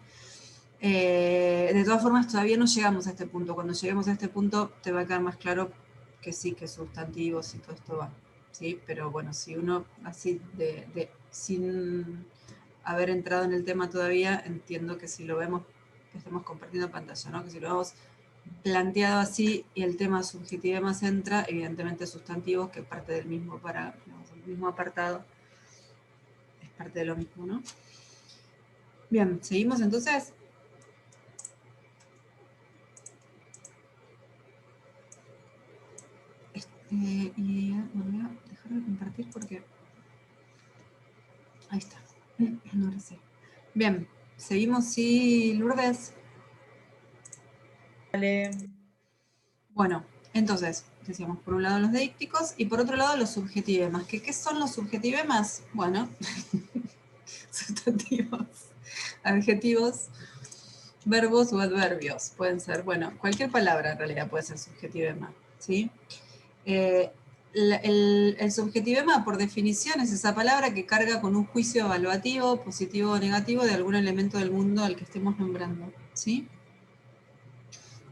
De todas formas, todavía no llegamos a este punto. Cuando lleguemos a este punto, te va a quedar más claro que sí, que sustantivos y todo esto va. ¿Sí? Pero bueno, si uno así sin haber entrado en el tema todavía, entiendo que si lo vemos, que estamos compartiendo pantalla, ¿no? Que si lo vemos planteado así y el tema subjetivo más entra, evidentemente sustantivos, que es parte del mismo el mismo apartado, es parte de lo mismo, ¿no? Bien, ¿seguimos entonces? Y bueno, voy a dejar de compartir porque Ahí está. Ahora sí. Bien, seguimos, sí, Lourdes. Vale. Bueno, entonces, decíamos por un lado los deícticos y por otro lado los subjetivemas. ¿Qué son los subjetivemas? Bueno, sustantivos, adjetivos, verbos o adverbios. Pueden ser, bueno, cualquier palabra en realidad puede ser subjetivema, ¿sí? El subjetivema, por definición, es esa palabra que carga con un juicio evaluativo, positivo o negativo, de algún elemento del mundo al que estemos nombrando, ¿sí?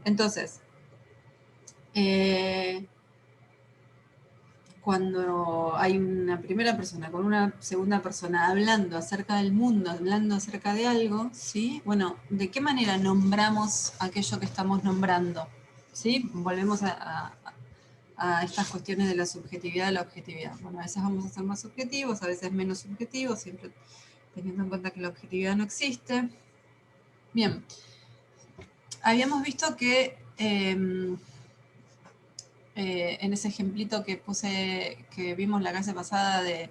Entonces, cuando hay una primera persona con una segunda persona hablando acerca del mundo, hablando acerca de algo, ¿sí? Bueno, ¿de qué manera nombramos aquello que estamos nombrando? ¿Sí? Volvemos a estas cuestiones de la subjetividad y la objetividad. Bueno, a veces vamos a ser más subjetivos, a veces menos subjetivos, siempre teniendo en cuenta que la objetividad no existe. Bien, habíamos visto que en ese ejemplito que puse, que vimos la clase pasada de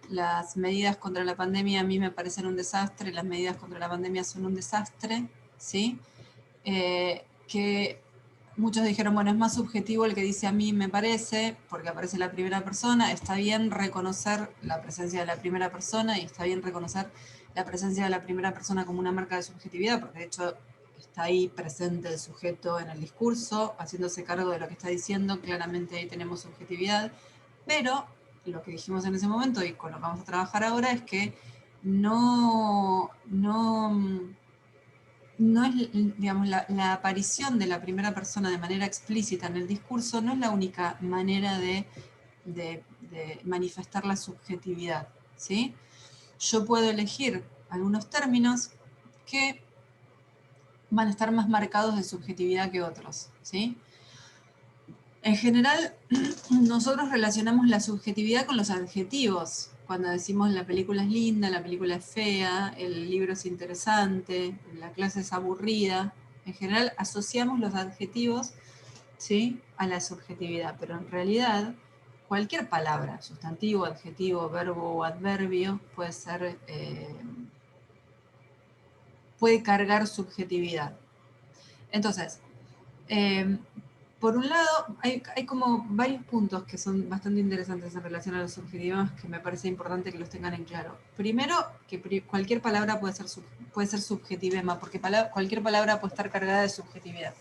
las medidas contra la pandemia, a mí me parecen un desastre, las medidas contra la pandemia son un desastre, ¿sí? Que muchos dijeron, bueno, es más subjetivo el que dice a mí me parece, porque aparece la primera persona, está bien reconocer la presencia de la primera persona y está bien reconocer la presencia de la primera persona como una marca de subjetividad, porque de hecho está ahí presente el sujeto en el discurso, haciéndose cargo de lo que está diciendo, claramente ahí tenemos subjetividad, pero lo que dijimos en ese momento y con lo que vamos a trabajar ahora es que no es, digamos, la aparición de la primera persona de manera explícita en el discurso no es la única manera de manifestar la subjetividad, ¿sí? Yo puedo elegir algunos términos que van a estar más marcados de subjetividad que otros, ¿sí? En general, nosotros relacionamos la subjetividad con los adjetivos. Cuando decimos la película es linda, la película es fea, el libro es interesante, la clase es aburrida. En general, asociamos los adjetivos, ¿sí?, a la subjetividad, pero en realidad cualquier palabra, sustantivo, adjetivo, verbo o adverbio, puede cargar subjetividad. Entonces, por un lado, hay como varios puntos que son bastante interesantes en relación a los subjetivos que me parece importante que los tengan en claro. Primero, que cualquier palabra puede ser subjetivema, porque cualquier palabra puede estar cargada de subjetividad.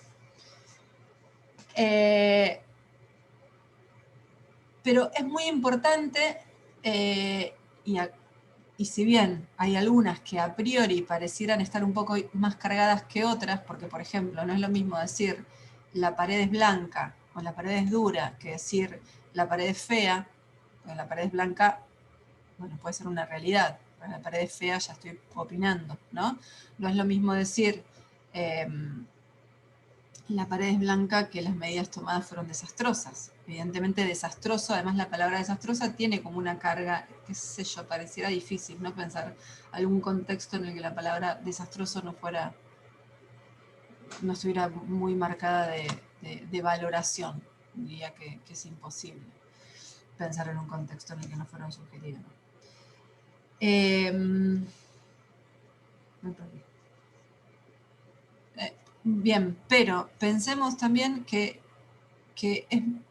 Pero es muy importante, y si bien hay algunas que a priori parecieran estar un poco más cargadas que otras, porque por ejemplo, no es lo mismo decir la pared es blanca o la pared es dura que decir la pared es fea, porque la pared es blanca, bueno, puede ser una realidad, pero la pared es fea ya estoy opinando, ¿no? No es lo mismo decir la pared es blanca que las medidas tomadas fueron desastrosas. Evidentemente desastroso, además la palabra desastrosa tiene como una carga, qué sé yo, pareciera difícil, ¿no? Pensar algún contexto en el que la palabra desastroso no estuviera muy marcada de valoración. Diría que es imposible pensar en un contexto en el que no fuera un subjetivo. Me perdí. Bien, pero pensemos también que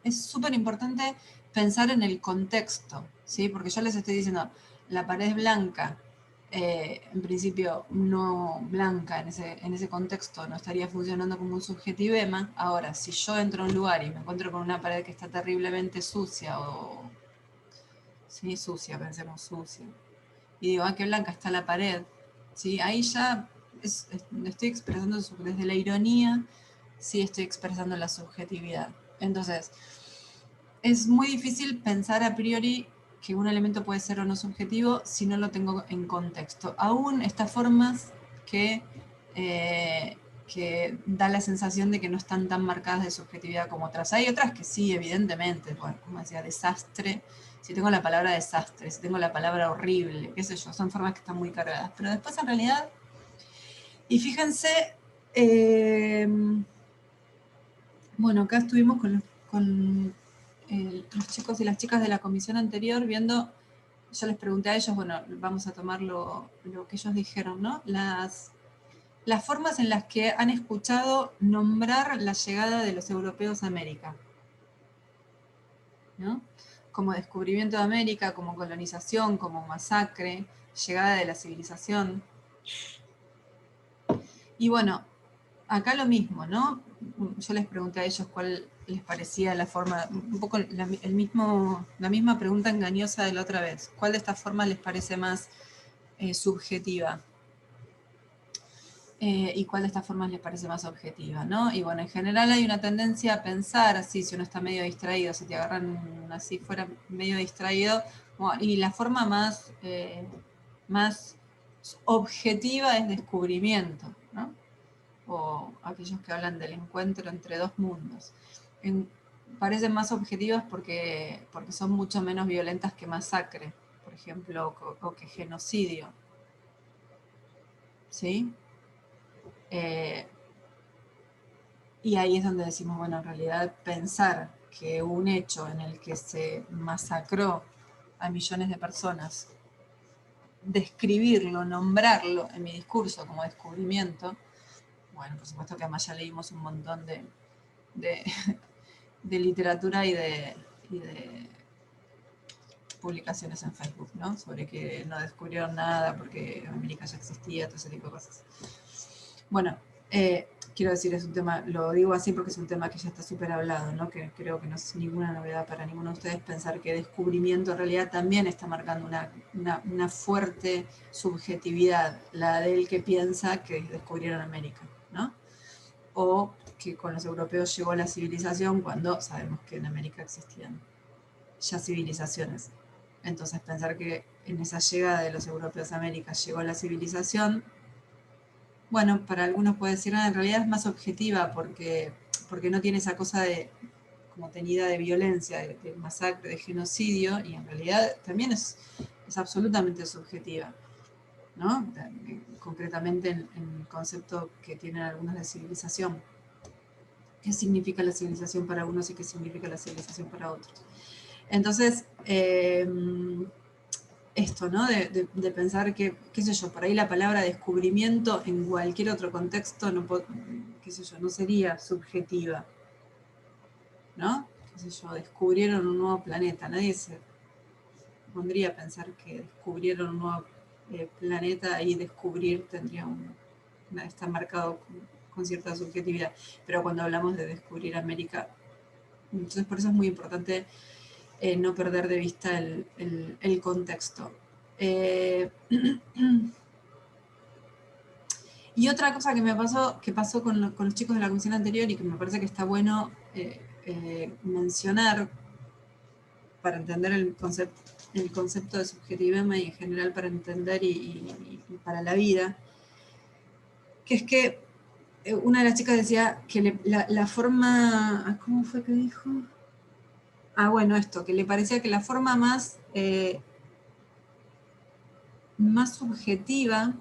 es súper importante pensar en el contexto, ¿sí? Porque yo les estoy diciendo, la pared es blanca, en principio no blanca en ese contexto no estaría funcionando como un subjetivema. Ahora, si yo entro a un lugar y me encuentro con una pared que está terriblemente sucia, sí, sucia, pensemos sucia, y digo, qué blanca está la pared, ¿sí? Ahí ya estoy expresando desde la ironía, sí estoy expresando la subjetividad. Entonces, es muy difícil pensar a priori que un elemento puede ser o no subjetivo si no lo tengo en contexto. Aún estas formas que da la sensación de que no están tan marcadas de subjetividad como otras. Hay otras que sí, evidentemente, bueno, como decía, desastre, si tengo la palabra desastre, si tengo la palabra horrible, qué sé yo, son formas que están muy cargadas. Pero después en realidad, y fíjense, bueno, acá estuvimos con los chicos y las chicas de la comisión anterior viendo yo les pregunté a ellos, bueno, vamos a tomar lo que ellos dijeron, ¿no? Las formas en las que han escuchado nombrar la llegada de los europeos a América, ¿no? Como descubrimiento de América, como colonización, como masacre, llegada de la civilización. Y bueno, acá lo mismo, ¿no? Yo les pregunté a ellos cuál les parecía la forma, un poco la misma pregunta engañosa de la otra vez. ¿Cuál de estas formas les parece más subjetiva? Y cuál de estas formas les parece más objetiva, ¿no? Y bueno, en general hay una tendencia a pensar así, si uno está medio distraído, si te agarran así fuera medio distraído, y la forma más objetiva es descubrimiento, ¿no? O aquellos que hablan del encuentro entre dos mundos. Parecen más objetivas porque son mucho menos violentas que masacre, por ejemplo, o que genocidio. ¿Sí? Y ahí es donde decimos, bueno, en realidad pensar que un hecho en el que se masacró a millones de personas, describirlo, nombrarlo en mi discurso como descubrimiento, bueno, por supuesto que además ya leímos un montón de literatura y de publicaciones en Facebook, ¿no? Sobre que no descubrieron nada porque América ya existía, todo ese tipo de cosas. Bueno, quiero decir, es un tema, lo digo así porque es un tema que ya está súper hablado, ¿no? Que creo que no es ninguna novedad para ninguno de ustedes pensar que descubrimiento en realidad también está marcando una fuerte subjetividad, la del que piensa que descubrieron América, ¿no? O que con los europeos llegó la civilización cuando sabemos que en América existían ya civilizaciones. Entonces pensar que en esa llegada de los europeos a América llegó la civilización, bueno, para algunos puede decir, en realidad es más objetiva porque no tiene esa cosa de como tenida de violencia, de masacre, de genocidio, y en realidad también es absolutamente subjetiva, ¿no? Concretamente en el concepto que tienen algunos de civilización. ¿Qué significa la civilización para unos y qué significa la civilización para otros? Entonces, esto, ¿no? De pensar que, qué sé yo, por ahí la palabra descubrimiento en cualquier otro contexto, no, qué sé yo, no sería subjetiva, ¿no? Qué sé yo, descubrieron un nuevo planeta, nadie se pondría a pensar que descubrieron un nuevo planeta y descubrir tendría está marcado con cierta subjetividad, pero cuando hablamos de descubrir América, entonces por eso es muy importante no perder de vista el contexto. Y otra cosa que pasó con los chicos de la comisión anterior y que me parece que está bueno mencionar para entender el concepto de subjetivismo y en general para entender y para la vida, que es que una de las chicas decía que la forma, ¿cómo fue que dijo? Bueno, esto, que le parecía que la forma más subjetiva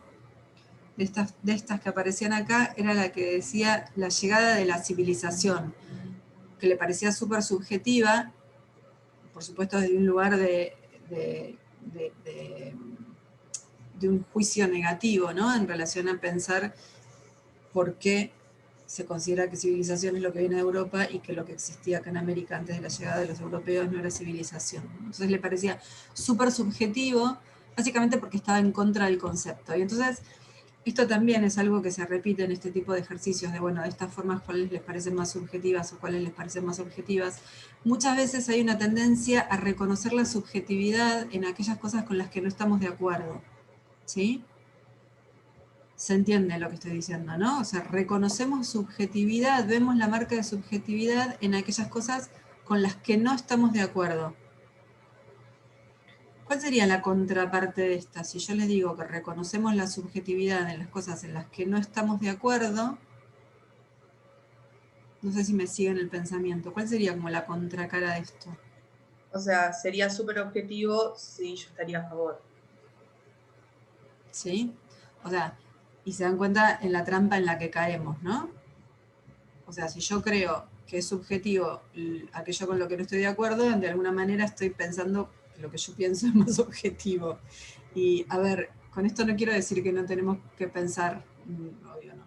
de estas que aparecían acá era la que decía la llegada de la civilización, que le parecía súper subjetiva, por supuesto desde un lugar de un juicio negativo, ¿no? En relación a pensar por qué se considera que civilización es lo que viene de Europa y que lo que existía acá en América antes de la llegada de los europeos no era civilización. Entonces le parecía súper subjetivo, básicamente porque estaba en contra del concepto. Y entonces esto también es algo que se repite en este tipo de ejercicios de, bueno, de estas formas cuáles les parecen más subjetivas o cuáles les parecen más objetivas. Muchas veces hay una tendencia a reconocer la subjetividad en aquellas cosas con las que no estamos de acuerdo, ¿sí? Se entiende lo que estoy diciendo, ¿no? O sea, reconocemos subjetividad, vemos la marca de subjetividad en aquellas cosas con las que no estamos de acuerdo. ¿Cuál sería la contraparte de esta? Si yo les digo que reconocemos la subjetividad en las cosas en las que no estamos de acuerdo, no sé si me siguen el pensamiento, ¿cuál sería como la contracara de esto? O sea, sería súper objetivo si yo estaría a favor. ¿Sí? O sea, y se dan cuenta en la trampa en la que caemos, ¿no? O sea, si yo creo que es subjetivo aquello con lo que no estoy de acuerdo, de alguna manera estoy pensando lo que yo pienso es más objetivo. Y a ver, con esto no quiero decir que no tenemos que pensar, obvio no,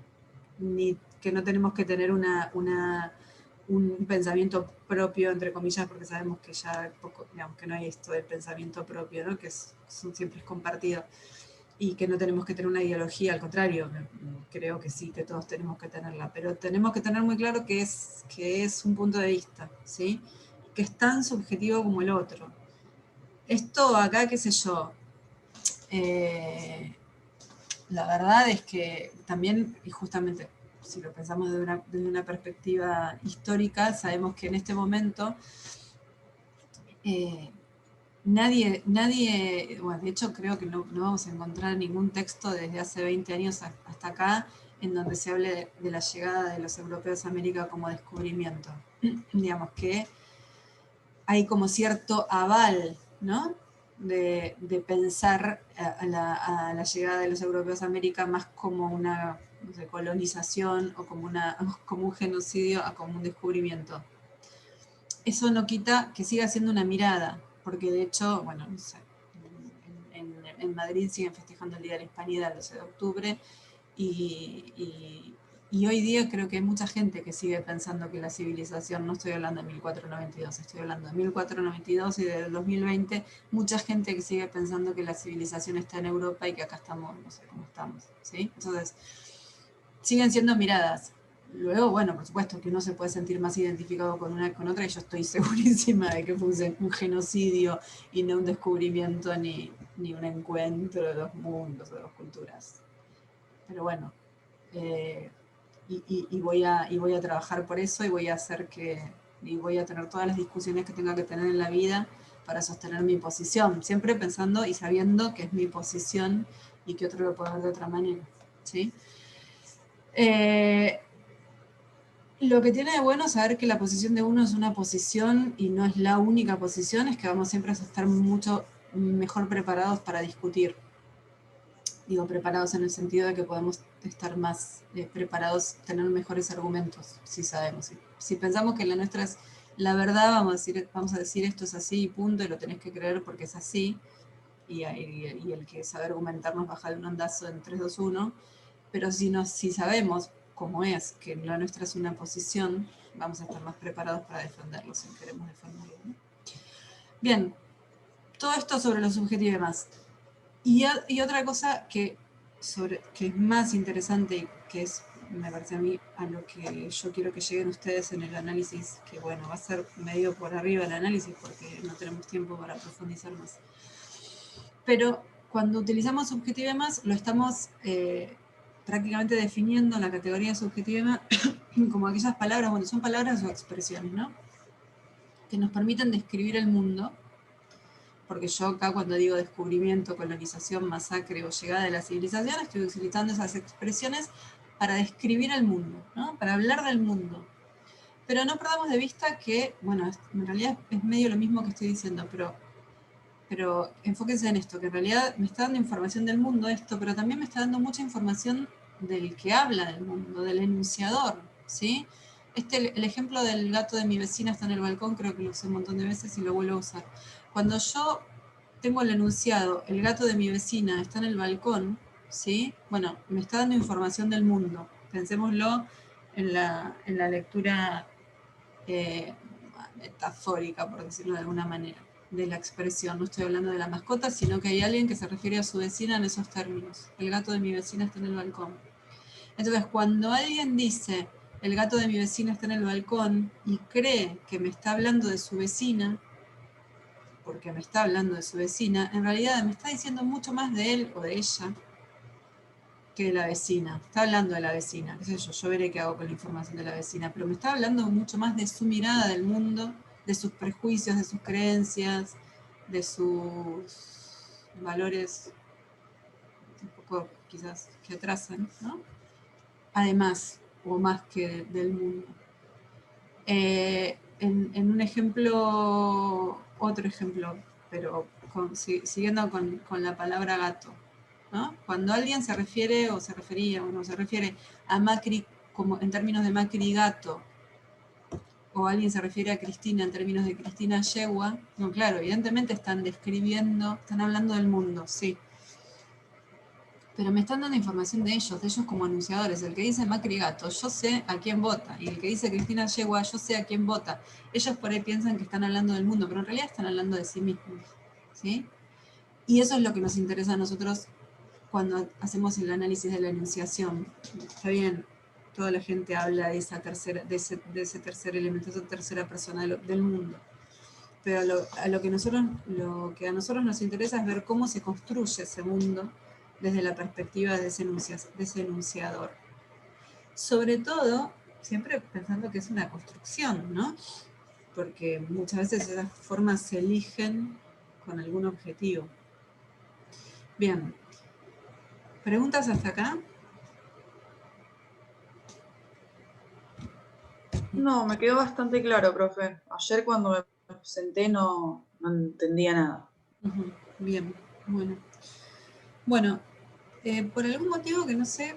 ni que no tenemos que tener un pensamiento propio, entre comillas, porque sabemos que ya poco, digamos, que no hay esto del pensamiento propio, ¿no? Que siempre es compartido, y que no tenemos que tener una ideología, al contrario, creo que sí, que todos tenemos que tenerla, pero tenemos que tener muy claro que es un punto de vista, ¿sí? Que es tan subjetivo como el otro. Esto acá, qué sé yo, la verdad es que también, y justamente si lo pensamos desde una perspectiva histórica, sabemos que en este momento nadie, bueno, de hecho creo que no vamos a encontrar ningún texto desde hace 20 años hasta acá en donde se hable de la llegada de los europeos a América como descubrimiento. Digamos que hay como cierto aval, ¿no? De pensar a la llegada de los europeos a América más como una, no sé, colonización o como un genocidio a como un descubrimiento. Eso no quita que siga siendo una mirada, porque de hecho, bueno, no sé, en Madrid siguen festejando el Día de la Hispanidad el 12 de octubre y hoy día creo que hay mucha gente que sigue pensando que la civilización, no estoy hablando de 1492, estoy hablando de 1492 y del 2020, mucha gente que sigue pensando que la civilización está en Europa y que acá estamos, no sé cómo estamos, ¿sí? Entonces, siguen siendo miradas. Luego, bueno, por supuesto que uno se puede sentir más identificado con una que con otra, y yo estoy segurísima de que fue un genocidio y no un descubrimiento ni un encuentro de dos mundos, de dos culturas. Pero bueno, y voy a trabajar por eso y voy a voy a tener todas las discusiones que tenga que tener en la vida para sostener mi posición, siempre pensando y sabiendo que es mi posición y que otro lo puede ver de otra manera, ¿sí? Lo que tiene de bueno saber que la posición de uno es una posición y no es la única posición, es que vamos siempre a estar mucho mejor preparados para discutir. Digo, preparados en el sentido de que podemos estar más preparados, tener mejores argumentos, si sabemos. Si pensamos que la nuestra es la verdad, vamos a decir esto es así y punto, y lo tenés que creer porque es así, y el que sabe argumentar nos baja de un ondazo en 3, 2, 1, pero si sabemos cómo es, que la nuestra es una posición, vamos a estar más preparados para defenderlo, si queremos defenderlo, ¿no? Bien, todo esto sobre lo subjetivo y demás. Y otra cosa que es más interesante y que es, me parece a mí, a lo que yo quiero que lleguen ustedes en el análisis, que bueno, va a ser medio por arriba el análisis porque no tenemos tiempo para profundizar más. Pero cuando utilizamos subjetivo y más, lo estamos prácticamente definiendo en la categoría subjetivo y más como aquellas palabras, bueno, son palabras o expresiones, ¿no? Que nos permiten describir el mundo, porque yo acá cuando digo descubrimiento, colonización, masacre o llegada de la civilización, estoy utilizando esas expresiones para describir el mundo, ¿no? Para hablar del mundo. Pero no perdamos de vista que, bueno, en realidad es medio lo mismo que estoy diciendo, pero enfóquense en esto, que en realidad me está dando información del mundo esto, pero también me está dando mucha información del que habla del mundo, del enunciador, ¿sí? El ejemplo del gato de mi vecina está en el balcón, creo que lo usé un montón de veces y lo vuelvo a usar. Cuando yo tengo el enunciado, el gato de mi vecina está en el balcón, ¿sí? Bueno, me está dando información del mundo. Pensémoslo en la lectura metafórica, por decirlo de alguna manera, de la expresión. No estoy hablando de la mascota, sino que hay alguien que se refiere a su vecina en esos términos. El gato de mi vecina está en el balcón. Entonces, cuando alguien dice, el gato de mi vecina está en el balcón, y cree que me está hablando de su vecina, porque me está hablando de su vecina, en realidad me está diciendo mucho más de él o de ella que de la vecina. Está hablando de la vecina, qué sé yo veré qué hago con la información de la vecina, pero me está hablando mucho más de su mirada del mundo, de sus prejuicios, de sus creencias, de sus valores un poco quizás que atrasan, ¿no? Además, o más que del mundo. En un ejemplo, otro ejemplo, pero siguiendo con la palabra gato, ¿no? Cuando alguien se refiere o se refería o no se refiere a Macri como en términos de Macri gato, o alguien se refiere a Cristina en términos de Cristina Yegua, no, claro, evidentemente están describiendo, están hablando del mundo, sí. Pero me están dando información de ellos como anunciadores. El que dice Macri Gato, yo sé a quién vota. Y el que dice Cristina Yegua, yo sé a quién vota. Ellos por ahí piensan que están hablando del mundo, pero en realidad están hablando de sí mismos. ¿Sí? Y eso es lo que nos interesa a nosotros cuando hacemos el análisis de la enunciación. Está bien, toda la gente habla de esa tercera, de ese tercer elemento, esa tercera persona del mundo. Pero lo que a nosotros nos interesa es ver cómo se construye ese mundo desde la perspectiva de ese enunciador. Sobre todo, siempre pensando que es una construcción, ¿no? Porque muchas veces esas formas se eligen con algún objetivo. Bien. ¿Preguntas hasta acá? No, me quedó bastante claro, profe. Ayer cuando me senté no entendía nada. Bien, bueno. Bueno, por algún motivo que no sé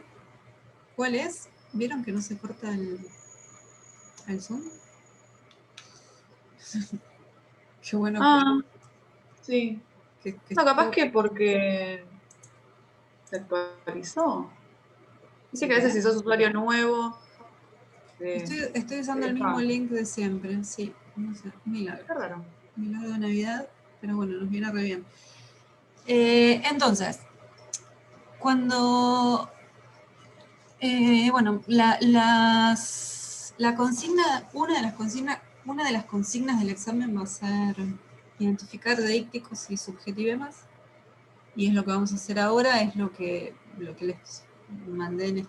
cuál es, ¿vieron que no se corta el Zoom? Qué bueno Ah, sí. que No, capaz estuvo... que porque se actualizó. Dice que a veces ¿Qué? si sos usuario nuevo, Estoy te usando el mismo deja. link de siempre, sí. No sé, milagro. Qué raro. Milagro de Navidad, pero bueno, nos viene re bien. Entonces, cuando... bueno, la consigna, una de las consignas del examen va a ser identificar deícticos y subjetivemas. Y es lo que vamos a hacer ahora, es lo que les mandé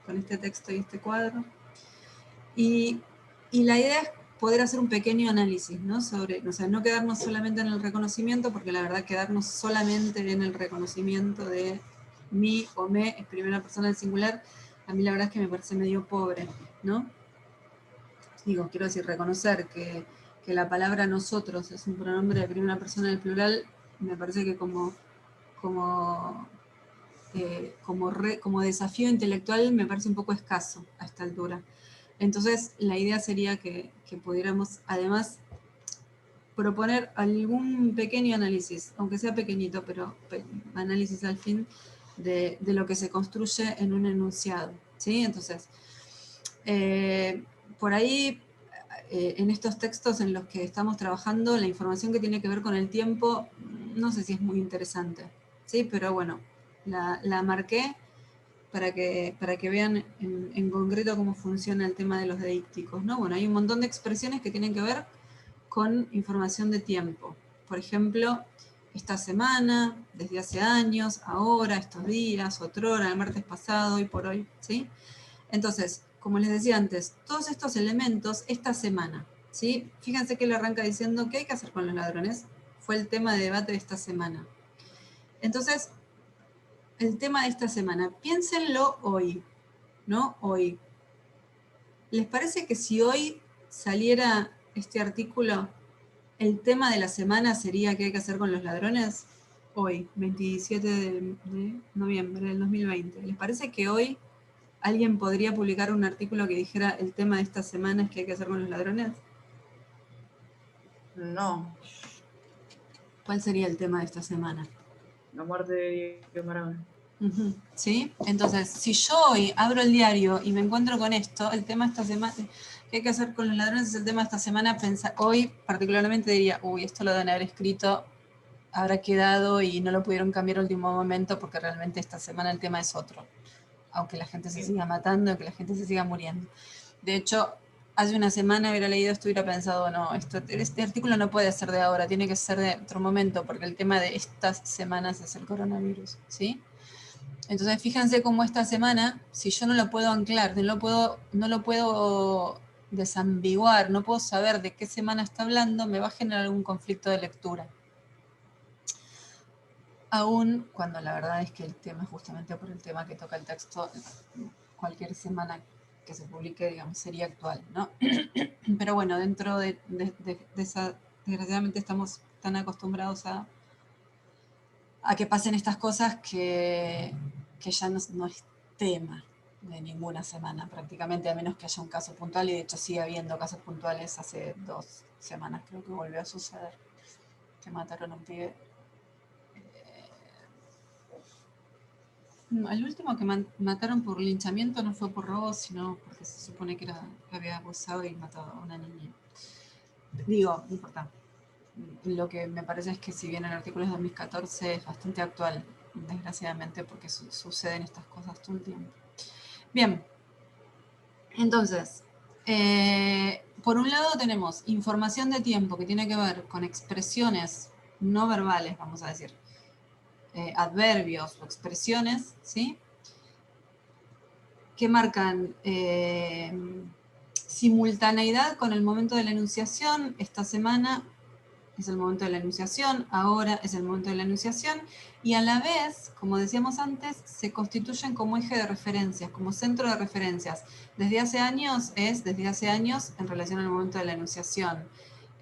con este texto y este cuadro. Y la idea es poder hacer un pequeño análisis, ¿no? O sea, no quedarnos solamente en el reconocimiento, porque la verdad quedarnos solamente en el reconocimiento de mi o me es primera persona del singular, a mí la verdad es que me parece medio pobre, ¿no? Digo, quiero decir, reconocer que la palabra nosotros es un pronombre de primera persona del plural, me parece que como desafío intelectual me parece un poco escaso a esta altura. Entonces, la idea sería que pudiéramos, además, proponer algún pequeño análisis, aunque sea pequeñito, pero análisis al fin de lo que se construye en un enunciado. ¿Sí? Entonces, por ahí, en estos textos en los que estamos trabajando, la información que tiene que ver con el tiempo, no sé si es muy interesante, ¿sí? Pero bueno, la marqué para que vean en concreto cómo funciona el tema de los deícticos, ¿no? Bueno, hay un montón de expresiones que tienen que ver con información de tiempo. Por ejemplo, esta semana, desde hace años, ahora, estos días, otrora, el martes pasado, hoy por hoy, ¿sí? Entonces, como les decía antes, todos estos elementos, esta semana, ¿sí? Fíjense que él arranca diciendo, ¿qué hay que hacer con los ladrones? Fue el tema de debate de esta semana. Entonces, el tema de esta semana, piénsenlo hoy, ¿no? Hoy. ¿Les parece que si hoy saliera este artículo, el tema de la semana sería qué hay que hacer con los ladrones? Hoy, 27 de noviembre del 2020. ¿Les parece que hoy alguien podría publicar un artículo que dijera el tema de esta semana es qué hay que hacer con los ladrones? No, ¿Cuál sería el tema de esta semana? la muerte de Diego Maradona. ¿Sí? Entonces, si yo hoy abro el diario y me encuentro con esto, el tema de esta semana, ¿qué hay que hacer con los ladrones? Es el tema de esta semana. Hoy particularmente diría, uy, esto lo deben haber escrito, habrá quedado y no lo pudieron cambiar al último momento porque realmente esta semana el tema es otro. Aunque la gente se siga matando, aunque la gente se siga muriendo. De hecho, hace una semana hubiera leído esto y hubiera pensado, no, este artículo no puede ser de ahora, tiene que ser de otro momento porque el tema de estas semanas es el coronavirus, ¿sí? Entonces fíjense cómo esta semana, si yo no lo puedo anclar, no lo puedo desambiguar, no puedo saber de qué semana está hablando, me va a generar algún conflicto de lectura. Aún cuando la verdad es que el tema, justamente por el tema que toca el texto, cualquier semana que se publique, digamos, sería actual, ¿no? Pero bueno, dentro de esa, desgraciadamente estamos tan acostumbrados a que pasen estas cosas que ya no es tema. de ninguna semana prácticamente, a menos que haya un caso puntual, y de hecho sigue habiendo casos puntuales. Hace 2 semanas creo que volvió a suceder, que mataron a un pibe. El último que mataron por linchamiento no fue por robo, sino porque se supone que había abusado y matado a una niña. Digo, no importa. Lo que me parece es que si bien el artículo es 2014, es bastante actual, desgraciadamente, porque suceden estas cosas todo el tiempo. Bien, entonces, por un lado tenemos información de tiempo que tiene que ver con expresiones no verbales, vamos a decir, adverbios o expresiones, ¿sí? Que marcan simultaneidad con el momento de la enunciación. Esta semana es el momento de la enunciación, ahora es el momento de la enunciación, y a la vez, como decíamos antes, se constituyen como eje de referencias, como centro de referencias. Desde hace años en relación al momento de la enunciación.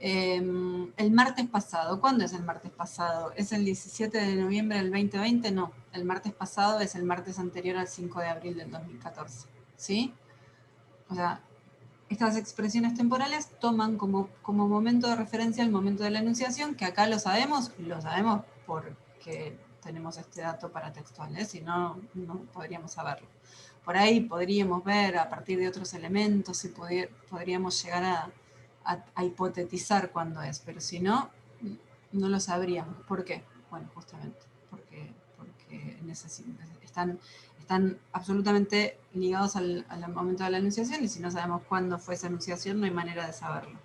El martes pasado, ¿cuándo es el martes pasado? ¿Es el 17 de noviembre del 2020? No, el martes pasado es el martes anterior al 5 de abril del 2014, ¿sí? O sea, estas expresiones temporales toman como momento de referencia el momento de la enunciación, que acá lo sabemos porque tenemos este dato paratextual, ¿eh? Si no, no podríamos saberlo. Por ahí podríamos ver a partir de otros elementos si podríamos llegar a hipotetizar cuándo es, pero si no, no lo sabríamos. ¿Por qué? Bueno, justamente porque están absolutamente ligados al momento de la enunciación, y si no sabemos cuándo fue esa enunciación, no hay manera de saberlo.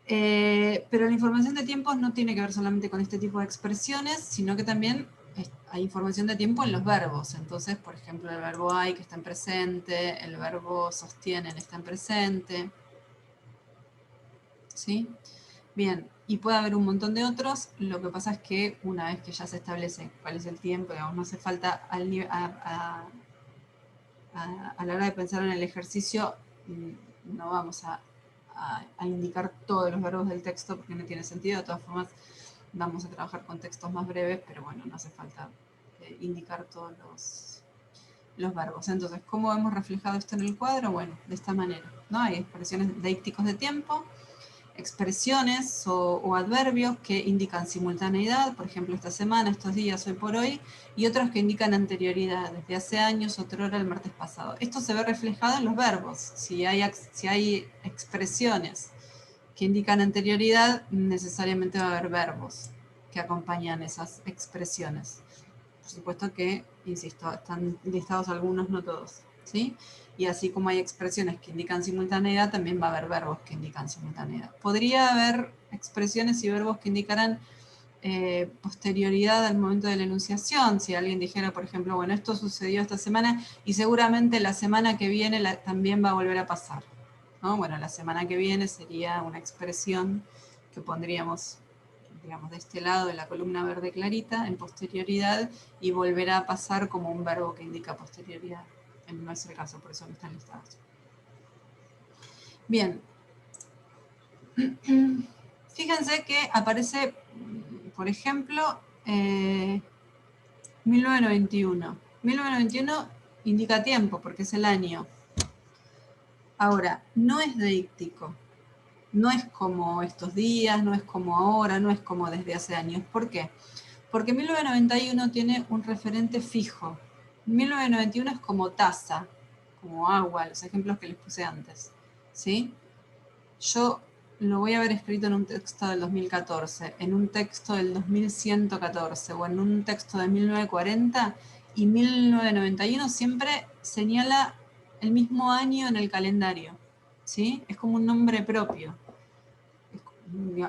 Pero la información de tiempos no tiene que ver solamente con este tipo de expresiones, sino que también hay información de tiempo en los verbos. Entonces, por ejemplo, el verbo hay, que está en presente, el verbo sostienen está en presente. ¿Sí? Bien, y puede haber un montón de otros. Lo que pasa es que una vez que ya se establece cuál es el tiempo, digamos, no hace falta a la hora de pensar en el ejercicio, no vamos a indicar todos los verbos del texto porque no tiene sentido. De todas formas, vamos a trabajar con textos más breves, pero bueno, no hace falta indicar todos los verbos. Entonces, ¿cómo hemos reflejado esto en el cuadro? Bueno, de esta manera, ¿no? Hay expresiones deícticos de tiempo, expresiones o adverbios que indican simultaneidad, por ejemplo, esta semana, estos días, hoy por hoy, y otros que indican anterioridad, desde hace años, otrora, el martes pasado. Esto se ve reflejado en los verbos. Si hay expresiones que indican anterioridad, necesariamente va a haber verbos que acompañan esas expresiones. Por supuesto que, insisto, están listados algunos, no todos, ¿sí? Y así como hay expresiones que indican simultaneidad, también va a haber verbos que indican simultaneidad. Podría haber expresiones y verbos que indicaran posterioridad al momento de la enunciación. Si alguien dijera, por ejemplo, bueno, esto sucedió esta semana y seguramente la semana que viene también va a volver a pasar, ¿no? Bueno, la semana que viene sería una expresión que pondríamos, digamos, de este lado de la columna verde clarita, en posterioridad, y volverá a pasar como un verbo que indica posterioridad. No es el caso, por eso no están listados. Bien. Fíjense que aparece, por ejemplo, 1991. 1991 indica tiempo, porque es el año. Ahora, no es deíctico. No es como estos días, no es como ahora, no es como desde hace años. ¿Por qué? Porque 1991 tiene un referente fijo. 1991 es como taza, como agua, los ejemplos que les puse antes, ¿sí? Yo lo voy a haber escrito en un texto del 2014, en un texto del 2114 o en un texto de 1940, y 1991 siempre señala el mismo año en el calendario, ¿sí? Es como un nombre propio.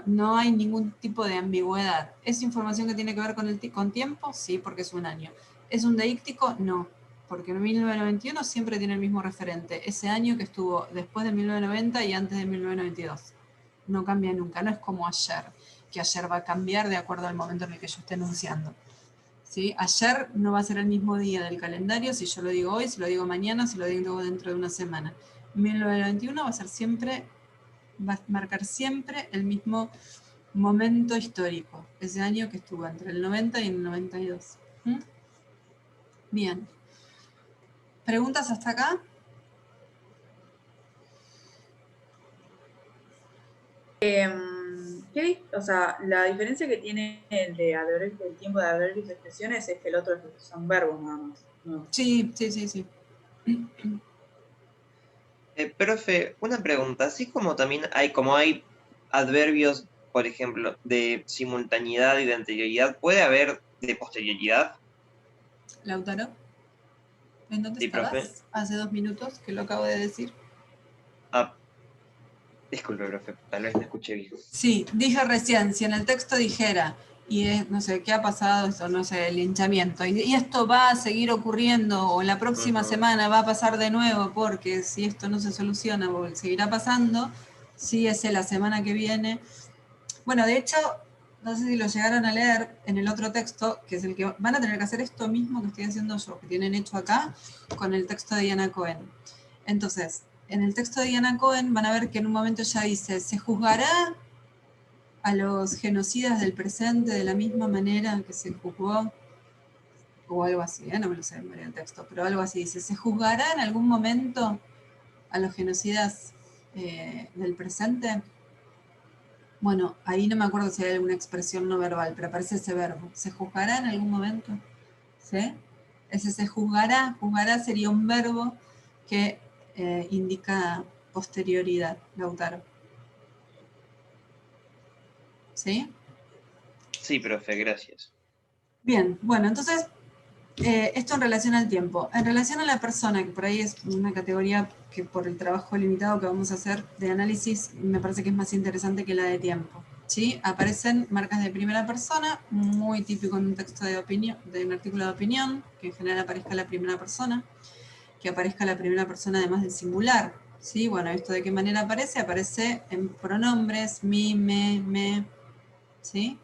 No hay ningún tipo de ambigüedad. ¿Es información que tiene que ver con tiempo? Sí, porque es un año. ¿Es un deíctico? No, porque en 1991 siempre tiene el mismo referente, ese año que estuvo después de 1990 y antes de 1992. No cambia nunca, no es como ayer, que ayer va a cambiar de acuerdo al momento en el que yo esté enunciando. ¿Sí? Ayer no va a ser el mismo día del calendario, si yo lo digo hoy, si lo digo mañana, si lo digo dentro de una semana. 1991 va a ser siempre, va a marcar siempre el mismo momento histórico, ese año que estuvo entre el 90 y el 92. Bien. ¿Preguntas hasta acá? O sea, la diferencia que tiene el de el tiempo de adverbios y expresiones es que el otro son verbos nada más. No. Sí, sí, sí, sí. Profe, una pregunta, así como también hay adverbios, por ejemplo, de simultaneidad y de anterioridad, ¿puede haber de posterioridad? Lautaro, ¿en dónde Sí, profe. estabas? Hace 2 minutos que lo acabo de decir. Ah, disculpe, profe, tal vez no escuché bien. Sí, dije recién, si en el texto dijera, y es, no sé, ¿qué ha pasado? Esto, no sé, el linchamiento, y esto va a seguir ocurriendo, o la próxima Ujú. semana va a pasar de nuevo, porque si esto no se soluciona, o seguirá pasando, sí es la semana que viene. Bueno, de hecho, no sé si lo llegaron a leer en el otro texto, que es el que van a tener que hacer esto mismo que estoy haciendo yo, que tienen hecho acá, con el texto de Diana Cohen. Entonces, en el texto de Diana Cohen van a ver que en un momento ya dice, se juzgará a los genocidas del presente de la misma manera que se juzgó, o algo así, no me lo sé en el texto, pero algo así dice, ¿se juzgará en algún momento a los genocidas del presente? Bueno, ahí no me acuerdo si hay alguna expresión no verbal, pero aparece ese verbo. ¿Se juzgará en algún momento? ¿Sí? Ese se juzgará, juzgará sería un verbo que indica posterioridad, Lautaro. ¿Sí? Sí, profe, gracias. Bien, bueno, entonces, esto en relación al tiempo. En relación a la persona, que por ahí es una categoría que por el trabajo limitado que vamos a hacer de análisis, me parece que es más interesante que la de tiempo. ¿Sí? Aparecen marcas de primera persona, muy típico en un texto de opinión, de un artículo de opinión, que en general aparezca la primera persona, que aparezca la primera persona además del singular. ¿Sí? Bueno, ¿esto de qué manera aparece? Aparece en pronombres, mi, me, ¿sí?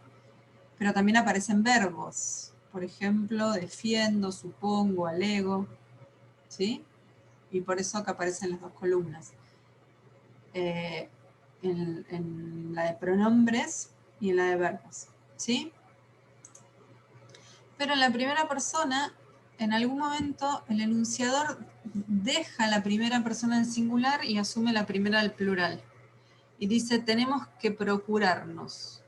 Pero también aparecen verbos. Por ejemplo, defiendo, supongo, alego, ¿sí? Y por eso acá aparecen las dos columnas. En la de pronombres y en la de verbos, ¿sí? Pero en la primera persona, en algún momento, el enunciador deja la primera persona en singular y asume la primera del plural. Y dice, tenemos que procurarnos,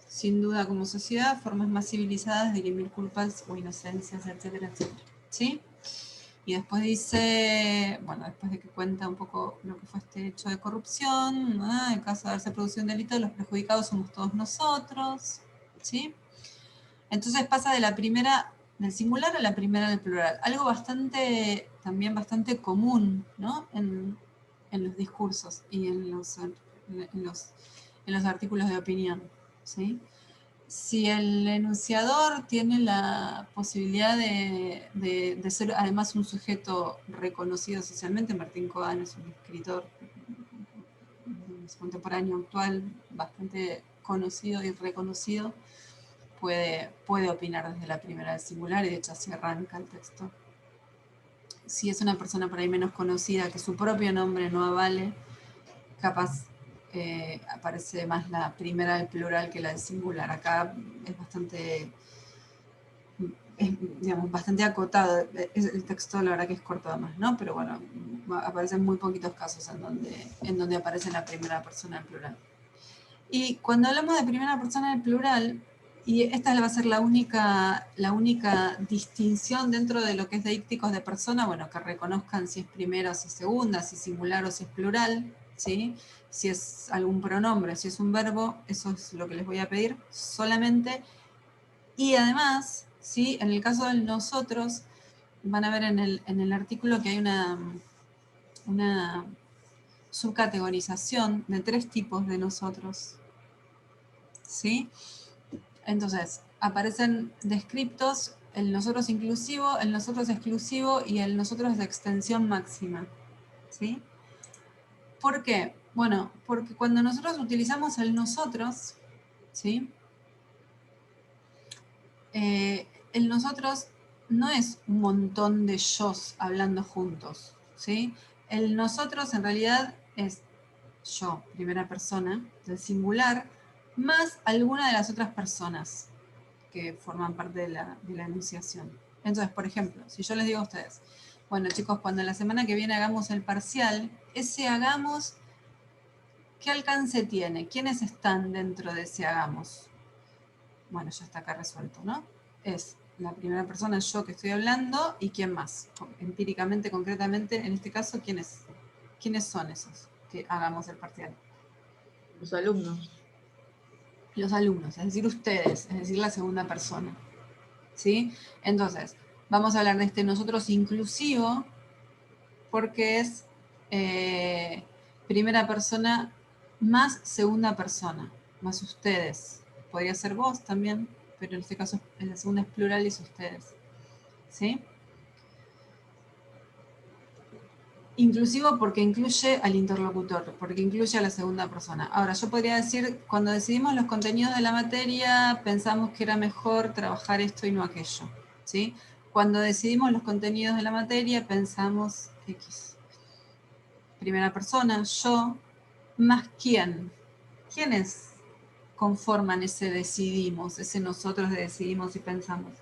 sin duda como sociedad, formas más civilizadas de dirimir culpas o inocencias, etcétera, etcétera. ¿Sí? Y después dice, bueno, después de que cuenta un poco lo que fue este hecho de corrupción, en caso de haberse producido un delito, los perjudicados somos todos nosotros, ¿sí? Entonces pasa de la primera del singular a la primera del plural. Algo bastante, también bastante común, ¿no? En los discursos y en los artículos de opinión, ¿sí? Si el enunciador tiene la posibilidad de ser además un sujeto reconocido socialmente, Martín Cohen es un escritor contemporáneo actual bastante conocido y reconocido, puede opinar desde la primera del singular y de hecho así arranca el texto. Si es una persona por ahí menos conocida, que su propio nombre no avale, capaz aparece más la primera del plural que la del singular. Acá es digamos, bastante acotado. El texto la verdad que es corto además, ¿no? Pero bueno, aparecen muy poquitos casos en donde aparece la primera persona del plural. Y cuando hablamos de primera persona del plural, y esta va a ser la única distinción dentro de lo que es deícticos de persona, bueno, que reconozcan si es primera o si es segunda, si es singular o si es plural, ¿sí? Si es algún pronombre, si es un verbo, eso es lo que les voy a pedir solamente. Y además, ¿sí? En el caso del nosotros, van a ver en el artículo que hay una subcategorización de 3 tipos de nosotros, ¿sí? Entonces, aparecen descriptos el nosotros inclusivo, el nosotros exclusivo y el nosotros de extensión máxima, ¿sí? ¿Por qué? Bueno, porque cuando nosotros utilizamos el nosotros, ¿sí? El nosotros no es un montón de yos hablando juntos, ¿sí? El nosotros en realidad es yo, primera persona, del singular, más alguna de las otras personas que forman parte de la enunciación, Entonces, por ejemplo, si yo les digo a ustedes, bueno chicos, cuando la semana que viene hagamos el parcial, ese hagamos, ¿qué alcance tiene? ¿Quiénes están dentro de ese hagamos? Bueno, ya está acá resuelto, ¿no? Es la primera persona, yo que estoy hablando, y quién más. Empíricamente, concretamente, en este caso, ¿quiénes son esos que hagamos el parcial? Los alumnos. Los alumnos, es decir, ustedes, es decir, la segunda persona. ¿Sí? Entonces, vamos a hablar de este nosotros inclusivo porque es primera persona más segunda persona, más ustedes. Podría ser vos también, pero en este caso en la segunda es plural y es ustedes. ¿Sí? Inclusivo porque incluye al interlocutor, porque incluye a la segunda persona. Ahora, yo podría decir, cuando decidimos los contenidos de la materia, pensamos que era mejor trabajar esto y no aquello. ¿Sí? Cuando decidimos los contenidos de la materia, pensamos X. Primera persona, yo, más quién. ¿Quiénes conforman ese decidimos, ese nosotros decidimos y pensamos?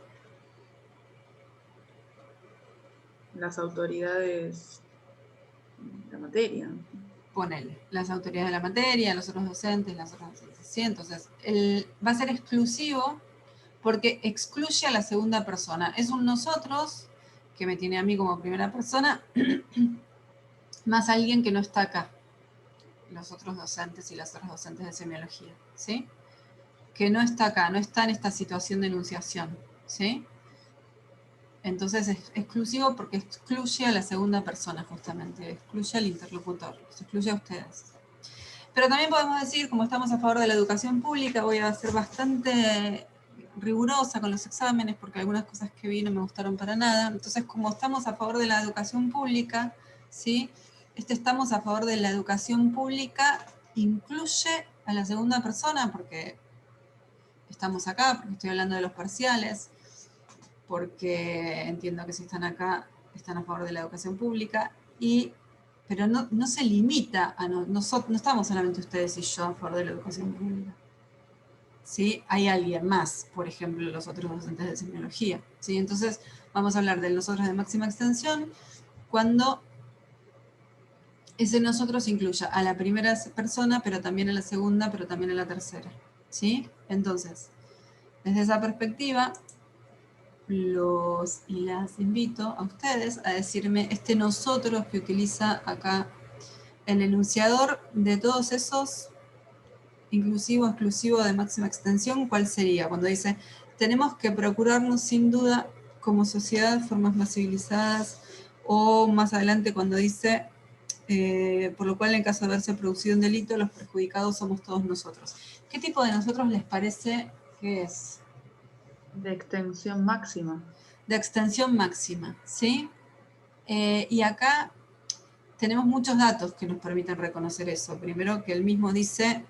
Las autoridades de la materia. Ponele, las autoridades de la materia, los otros docentes, las otras docentes. ¿Sí? Entonces, va a ser exclusivo porque excluye a la segunda persona. Es un nosotros que me tiene a mí como primera persona, más alguien que no está acá, los otros docentes y las otras docentes de semiología, ¿sí? Que no está acá, no está en esta situación de enunciación, ¿sí? Entonces es exclusivo porque excluye a la segunda persona justamente, excluye al interlocutor, se excluye a ustedes. Pero también podemos decir, como estamos a favor de la educación pública, voy a ser bastante rigurosa con los exámenes porque algunas cosas que vi no me gustaron para nada. Entonces, como estamos a favor de la educación pública, ¿sí? Estamos a favor de la educación pública incluye a la segunda persona porque estamos acá, porque estoy hablando de los parciales, porque entiendo que si están acá están a favor de la educación pública, pero no se limita a no estamos solamente ustedes y yo a favor de la educación pública. ¿Sí? Hay alguien más, por ejemplo, los otros docentes de semiología. ¿Sí? Entonces, vamos a hablar de nosotros de máxima extensión cuando ese nosotros incluya a la primera persona, pero también a la segunda, pero también a la tercera. ¿Sí? Entonces, desde esa perspectiva, los y las invito a ustedes a decirme este nosotros que utiliza acá el enunciador de todos esos inclusivo, exclusivo de máxima extensión, ¿cuál sería? Cuando dice, tenemos que procurarnos sin duda como sociedad formas más civilizadas, o más adelante cuando dice, por lo cual en caso de haberse producido un delito, los perjudicados somos todos nosotros. ¿Qué tipo de nosotros les parece que es? De extensión máxima. De extensión máxima, ¿sí? Y acá tenemos muchos datos que nos permiten reconocer eso. Primero que él mismo dice,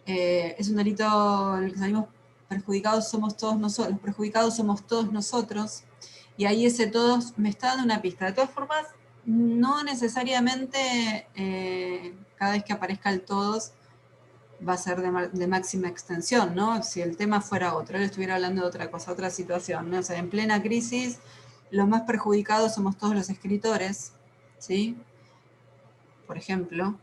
es un delito en el que salimos perjudicados somos todos nosotros, los perjudicados somos todos nosotros, y ahí ese todos me está dando una pista. De todas formas, no necesariamente cada vez que aparezca el todos va a ser de máxima extensión, ¿no? Si el tema fuera otro, él estuviera hablando de otra cosa, otra situación, ¿no? O sea, en plena crisis, los más perjudicados somos todos los escritores, ¿sí? Por ejemplo,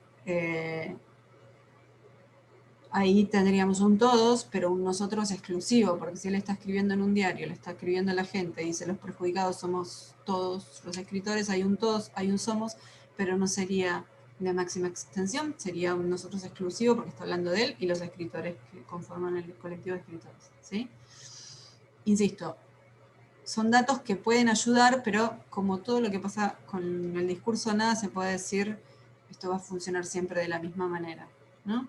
ahí tendríamos un todos, pero un nosotros exclusivo, porque si él está escribiendo en un diario, le está escribiendo a la gente, dice los perjudicados somos todos los escritores, hay un todos, hay un somos, pero no sería de máxima extensión, sería un nosotros exclusivo porque está hablando de él y los escritores que conforman el colectivo de escritores, ¿sí? Insisto, son datos que pueden ayudar, pero como todo lo que pasa con el discurso, nada se puede decir, esto va a funcionar siempre de la misma manera, ¿no?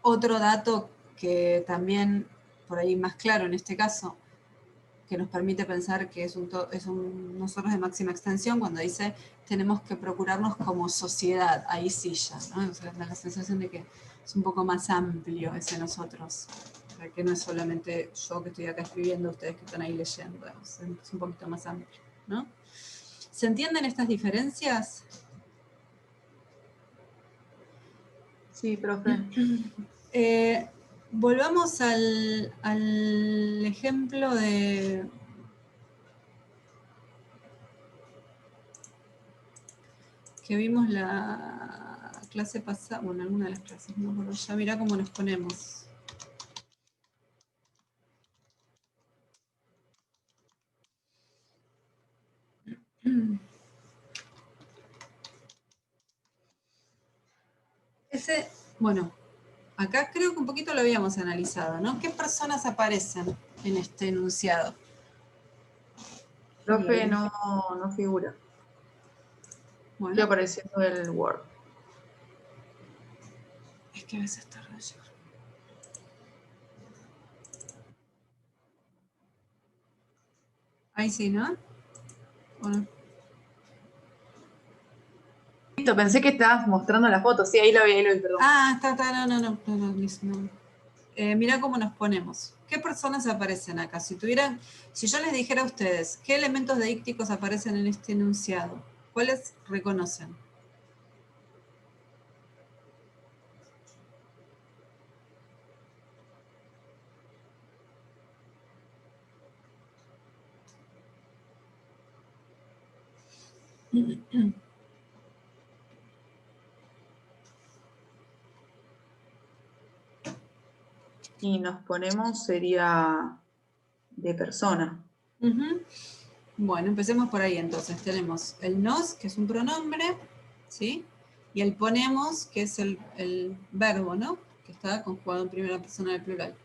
Otro dato que también, por ahí más claro en este caso, que nos permite pensar que es un nosotros de máxima extensión, cuando dice tenemos que procurarnos como sociedad, ahí sí ya, ¿no? O sea, da la sensación de que es un poco más amplio ese nosotros, o sea, que no es solamente yo que estoy acá escribiendo, ustedes que están ahí leyendo, es un poquito más amplio, ¿no? ¿Se entienden estas diferencias? Sí, profe. Volvamos al ejemplo de... que vimos la clase pasada, bueno, alguna de las clases, no me acuerdo ya, mirá cómo nos ponemos. Ese, bueno, acá creo que un poquito lo habíamos analizado, ¿no? ¿Qué personas aparecen en este enunciado? Profe, no figura. Bueno, Estoy apareciendo el Word. es que a veces tarda en llegar. Ahí sí, ¿no? Bueno. Listo, pensé que estabas mostrando la foto. Sí, ahí lo vi, perdón. Ah, no, listo, no. Mirá cómo nos ponemos. ¿Qué personas aparecen acá? Si yo les dijera a ustedes, ¿qué elementos deícticos aparecen en este enunciado? ¿Cuáles reconocen? Y nos ponemos, sería de persona. Bueno, empecemos por ahí entonces. Tenemos el nos, que es un pronombre, ¿sí? Y el ponemos, que es el verbo, ¿no? Que está conjugado en primera persona del plural.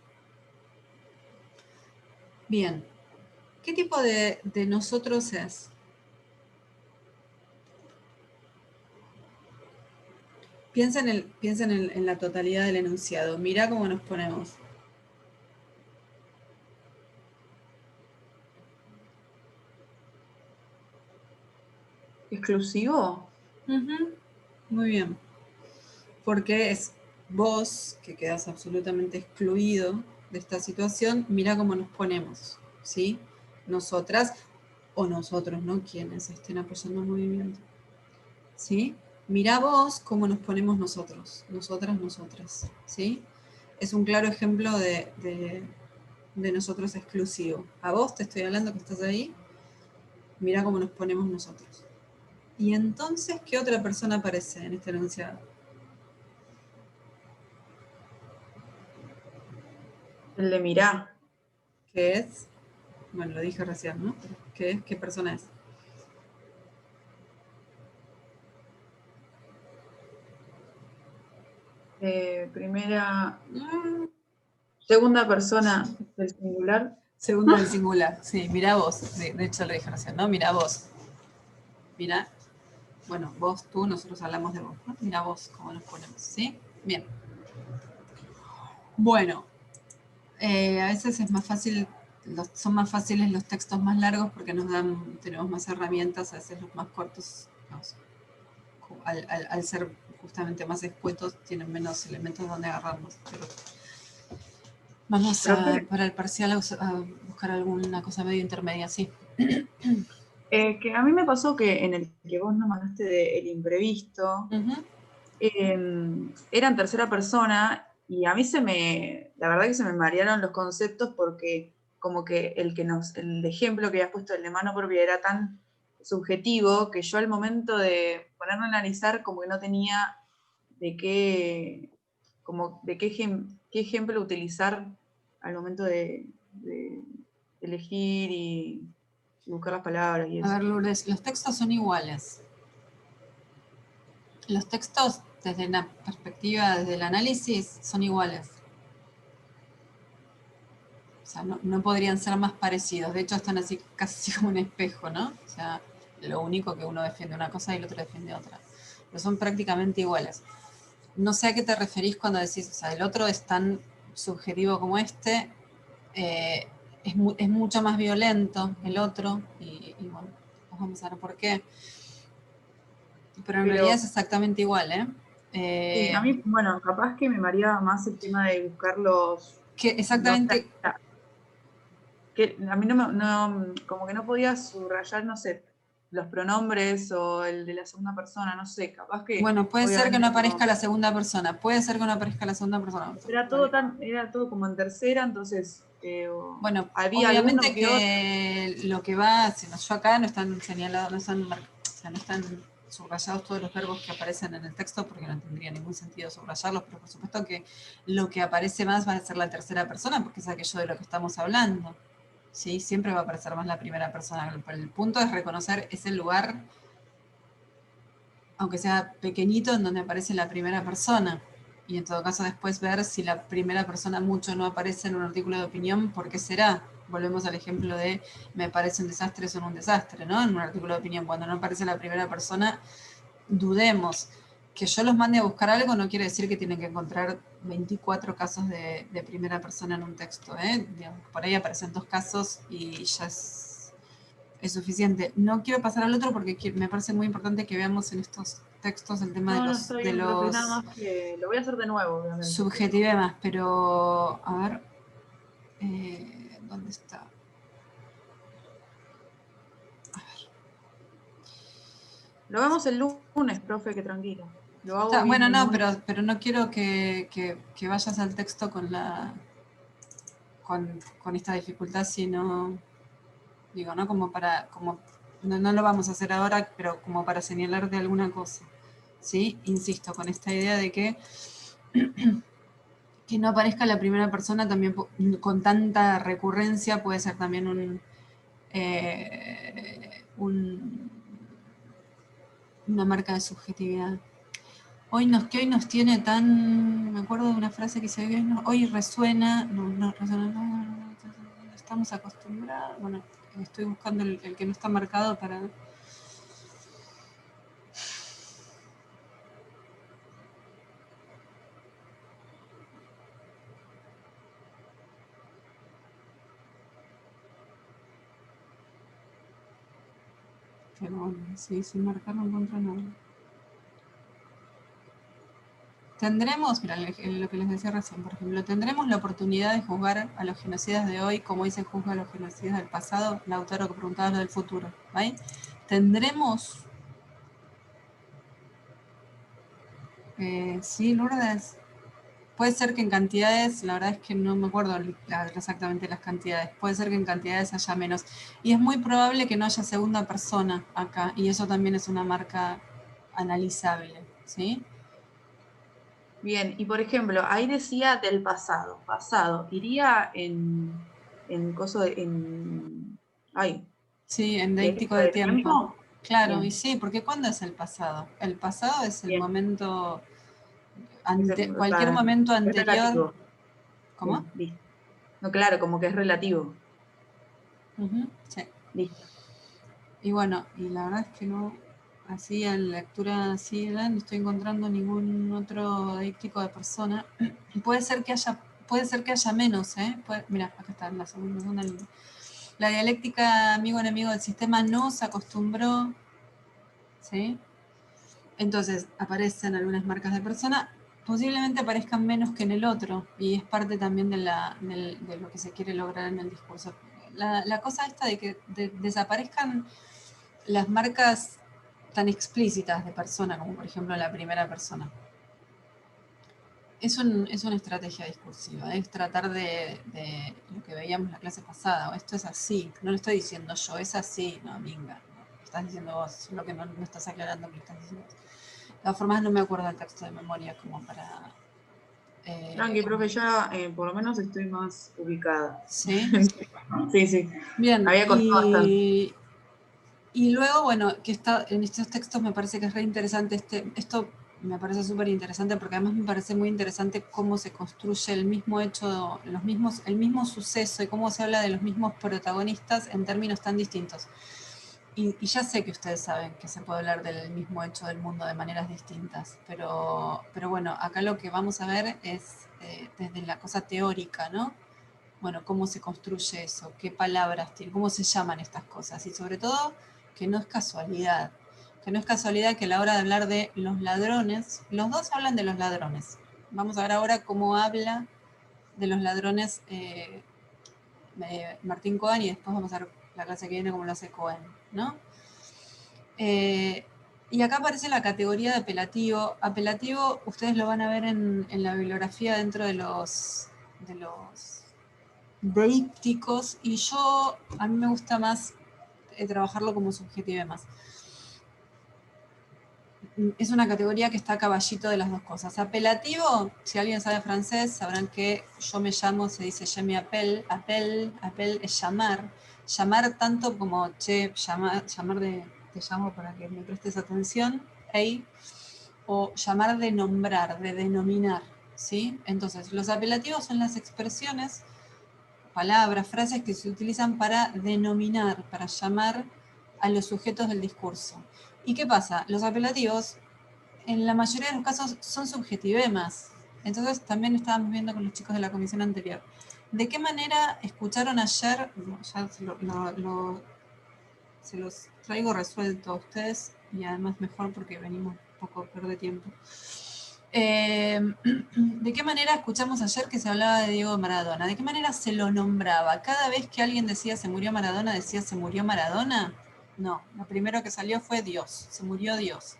Bien. ¿Qué tipo de nosotros es? Piensa en la totalidad del enunciado. Mirá cómo nos ponemos. ¿Exclusivo? Muy bien. Porque es vos, que quedas absolutamente excluido de esta situación, mira cómo nos ponemos, ¿sí? Nosotras o nosotros, ¿no? Quienes estén apoyando el movimiento, ¿sí? Mira vos cómo nos ponemos nosotros, nosotras, ¿sí? Es un claro ejemplo de nosotros exclusivo. A vos te estoy hablando que estás ahí, mira cómo nos ponemos nosotros. Y entonces, ¿qué otra persona aparece en este enunciado? El de mirá. ¿Qué es? Bueno, lo dije recién, ¿no? ¿Qué es? ¿Qué persona es? Primera. Segunda persona del singular. Segunda del singular, sí, mira vos. De hecho lo dije recién, ¿no? Mira vos. Mira, bueno, vos, tú, nosotros hablamos de vos, ¿no? Mira vos cómo nos ponemos, ¿sí? Bien. Bueno, a veces es más fácil, son más fáciles los textos más largos porque tenemos más herramientas, a veces los más cortos, al ser justamente más escuetos, tienen menos elementos donde agarrarnos. Pero vamos para el parcial a buscar alguna cosa medio intermedia, sí. Que a mí me pasó que en el que vos nos mandaste del imprevisto, era en tercera persona y a mí la verdad que se me marearon los conceptos porque como que el ejemplo que habías puesto, el de mano propia, era tan subjetivo que yo al momento de ponerme a analizar como que no tenía de qué, qué ejemplo utilizar al momento de elegir y buscar las palabras y eso. A ver, Lourdes, los textos son iguales. Los textos, desde la perspectiva, desde el análisis, son iguales. O sea, no podrían ser más parecidos. De hecho, están así casi como un espejo, ¿no? O sea, lo único que uno defiende una cosa y el otro defiende otra. Pero son prácticamente iguales. No sé a qué te referís cuando decís, o sea, el otro es tan subjetivo como este, es mucho más violento el otro, y bueno, vamos a ver por qué. Pero en realidad es exactamente igual, ¿eh? Sí, a mí, bueno, capaz que me mareaba más el tema de buscar exactamente. Que a mí como que no podía subrayar, no sé, los pronombres o el de la segunda persona, no sé, capaz que... Bueno, puede ser que obviamente no aparezca la segunda persona, puede ser que no aparezca la segunda persona. Era todo como en tercera, entonces Bueno, había alguno obviamente que otro. que lo que va, si no, yo acá no están señalados, o sea, no están subrayados todos los verbos que aparecen en el texto porque no tendría ningún sentido subrayarlos, pero por supuesto que lo que aparece más va a ser la tercera persona porque es aquello de lo que estamos hablando. ¿Sí? Siempre va a aparecer más la primera persona. El punto es reconocer ese lugar, aunque sea pequeñito, en donde aparece la primera persona. Y en todo caso después ver si la primera persona mucho no aparece en un artículo de opinión, ¿por qué será? Volvemos al ejemplo de me parece un desastre, son un desastre, ¿no? En un artículo de opinión, cuando no aparece la primera persona, dudemos. Que yo los mande a buscar algo no quiere decir que tienen que encontrar 24 casos de primera persona en un texto, ¿eh? Digamos, por ahí aparecen 2 casos y ya es suficiente. No quiero pasar al otro porque me parece muy importante que veamos en estos textos el tema No, está de bien, profe, nada los más que lo voy a hacer de nuevo, obviamente. subjetivemas, pero a ver, ¿dónde está? Lo vemos el lunes, profe, que tranquilo. Lo hago bien Bueno, el no, lunes. pero no quiero que vayas al texto con con esta dificultad, sino, digo, ¿no? Como para, no lo vamos a hacer ahora, pero como para señalar de alguna cosa, ¿sí? Insisto, con esta idea de que no aparezca la primera persona también con tanta recurrencia puede ser también una marca de subjetividad. Que hoy nos tiene tan... Me acuerdo de una frase que se ve, hoy resuena, estamos acostumbrados, bueno, estoy buscando el que no está marcado para... Pero bueno, sí, sin marcar no encuentro nada. Tendremos, mira, lo que les decía recién, por ejemplo, tendremos la oportunidad de juzgar a los genocidas de hoy como hoy se juzga a los genocidas del pasado, la autora que preguntaba lo del futuro, ¿vale? Tendremos, sí, Lourdes, puede ser que en cantidades, la verdad es que no me acuerdo exactamente las cantidades, puede ser que en cantidades haya menos, y es muy probable que no haya segunda persona acá, y eso también es una marca analizable, ¿sí? Bien, y por ejemplo, ahí decía del pasado, iría en coso ay, Sí, en deíctico deíctico de de tiempo. tiempo. Claro, y Bien, sí, porque ¿cuándo es el pasado? El pasado es el bien. momento, O cualquier sea, momento es anterior. relativo. ¿Cómo? Bien, listo. No, claro, como que es relativo. Ujú, sí. Listo. Y bueno, y la verdad es que no, así en lectura así, no estoy encontrando ningún otro deíctico de persona. Puede ser que haya menos, ¿eh? Mira, acá está en la segunda línea. La dialéctica amigo-enemigo del sistema no se acostumbró, ¿sí? Entonces aparecen algunas marcas de persona, posiblemente aparezcan menos que en el otro, y es parte también de lo que se quiere lograr en el discurso. La cosa esta de que desaparezcan las marcas tan explícitas de persona, como por ejemplo la primera persona. Es una estrategia discursiva, es tratar de lo que veíamos en la clase pasada, o esto es así, no lo estoy diciendo yo, es así, no, minga, no, estás diciendo vos, lo que no estás aclarando que lo estás diciendo vos. De todas formas no me acuerdo el texto de memoria como para... Tranqui, profe, ya por lo menos estoy más ubicada. ¿sí? Sí, sí. Bien, Había costado bastante. y luego, bueno, que está en estos textos me parece que es re interesante esto me parece súper interesante porque además me parece muy interesante cómo se construye el mismo hecho, el mismo suceso y cómo se habla de los mismos protagonistas en términos tan distintos. Y ya sé que ustedes saben que se puede hablar del mismo hecho del mundo de maneras distintas, pero bueno, acá lo que vamos a ver es desde la cosa teórica, ¿no? Bueno, cómo se construye eso, qué palabras tiene, cómo se llaman estas cosas y sobre todo que no es casualidad, que a la hora de hablar de los ladrones, los dos hablan de los ladrones. Vamos a ver ahora cómo habla de los ladrones Martín Cohen y después vamos a ver la clase que viene cómo lo hace Cohen, ¿no? Y acá aparece la categoría de apelativo. Apelativo, ustedes lo van a ver en la bibliografía dentro de los deípticos, y a mí me gusta más trabajarlo como subjetivo más. Es una categoría que está a caballito de las dos cosas. Apelativo, si alguien sabe francés, sabrán que yo me llamo, se dice je m'appelle, appel es llamar. Llamar tanto como che, llamar de te llamo para que me prestes atención, hey, o llamar de nombrar, de denominar, ¿sí? Entonces, los apelativos son las expresiones, palabras, frases que se utilizan para denominar, para llamar a los sujetos del discurso. ¿Y qué pasa? Los apelativos, en la mayoría de los casos, son subjetivemas. Entonces, también estábamos viendo con los chicos de la comisión anterior. ¿De qué manera escucharon ayer? Ya se los traigo resuelto a ustedes, y además mejor porque venimos un poco peor de tiempo. ¿De qué manera escuchamos ayer que se hablaba de Diego Maradona? ¿De qué manera se lo nombraba? ¿Cada vez que alguien decía se murió Maradona, decía se murió Maradona? No, lo primero que salió fue Dios, se murió Dios.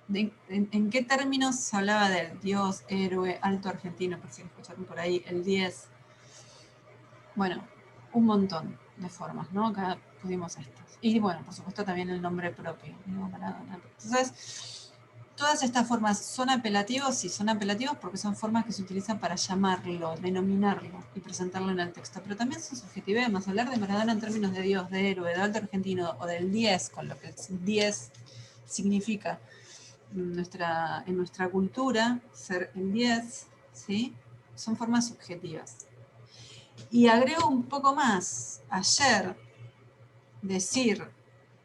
¿En qué términos se hablaba de él? Dios, héroe, alto argentino, por si lo escucharon por ahí, el 10. Bueno, un montón de formas, ¿no? Acá pudimos estas. Y bueno, por supuesto también el nombre propio, Diego Maradona. Entonces, todas estas formas son apelativos, sí, son apelativos porque son formas que se utilizan para llamarlo, denominarlo y presentarlo en el texto, pero también son subjetivemas. Hablar de Maradona en términos de Dios, de héroe, de alto argentino o del 10, con lo que el 10 significa en nuestra cultura, ser el 10, ¿sí? Son formas subjetivas. Y agrego un poco más. Ayer, decir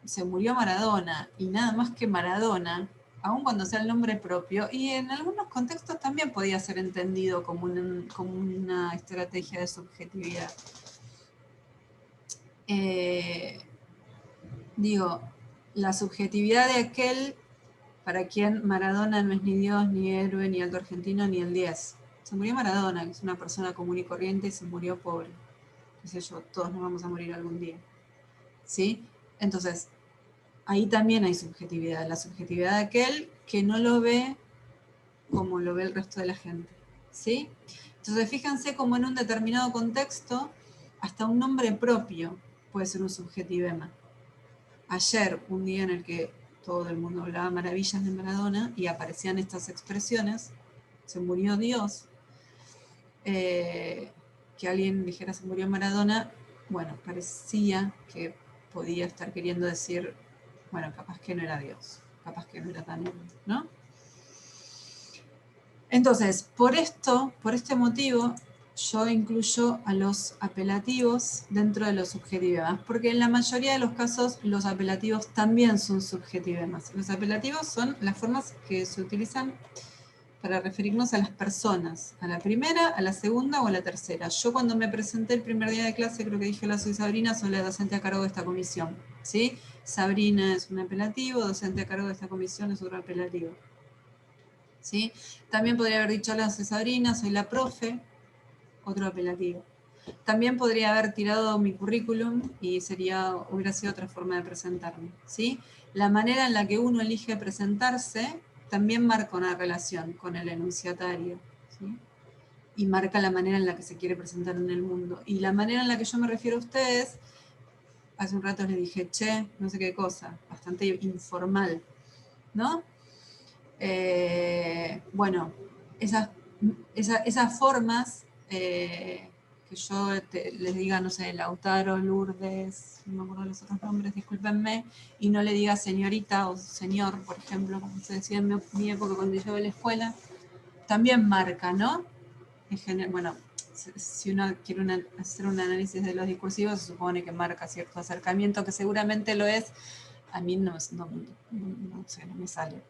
se murió Maradona y nada más que Maradona, aun cuando sea el nombre propio, y en algunos contextos también podía ser entendido como una estrategia de subjetividad. Digo, la subjetividad de aquel para quien Maradona no es ni Dios, ni héroe, ni alto argentino, ni el 10. Se murió Maradona, que es una persona común y corriente, y se murió pobre. Qué sé yo, todos nos vamos a morir algún día. ¿Sí? Entonces, ahí también hay subjetividad, la subjetividad de aquel que no lo ve como lo ve el resto de la gente, ¿sí? Entonces fíjense como en un determinado contexto, hasta un nombre propio puede ser un subjetivema. Ayer, un día en el que todo el mundo hablaba maravillas de Maradona y aparecían estas expresiones, se murió Dios, que alguien dijera se murió Maradona, bueno, parecía que podía estar queriendo decir, bueno, capaz que no era Dios, capaz que no era tan héroe, ¿no? Entonces, por este motivo, yo incluyo a los apelativos dentro de los subjetivemas, porque en la mayoría de los casos los apelativos también son subjetivemas. Los apelativos son las formas que se utilizan para referirnos a las personas, a la primera, a la segunda o a la tercera. Yo cuando me presenté el primer día de clase, creo que dije, hola, soy Sabrina, soy la docente a cargo de esta comisión, ¿sí? Sabrina es un apelativo, docente a cargo de esta comisión es otro apelativo, ¿sí? También podría haber dicho, hola, soy Sabrina, soy la profe, otro apelativo. También podría haber tirado mi currículum y hubiera sido otra forma de presentarme, ¿sí? La manera en la que uno elige presentarse también marca una relación con el enunciatario, ¿sí? Y marca la manera en la que se quiere presentar en el mundo. Y la manera en la que yo me refiero a ustedes, hace un rato les dije, che, no sé qué cosa, bastante informal, ¿no? Bueno, esas formas, que yo les diga, no sé, Lautaro, Lourdes, no me acuerdo los otros nombres, discúlpenme, y no le diga señorita o señor, por ejemplo, como se decía en mi época cuando yo iba a la escuela, también marca, ¿no? Bueno, si uno quiere hacer un análisis de los discursivos, se supone que marca cierto acercamiento, que seguramente lo es. A mí no sé, no me sale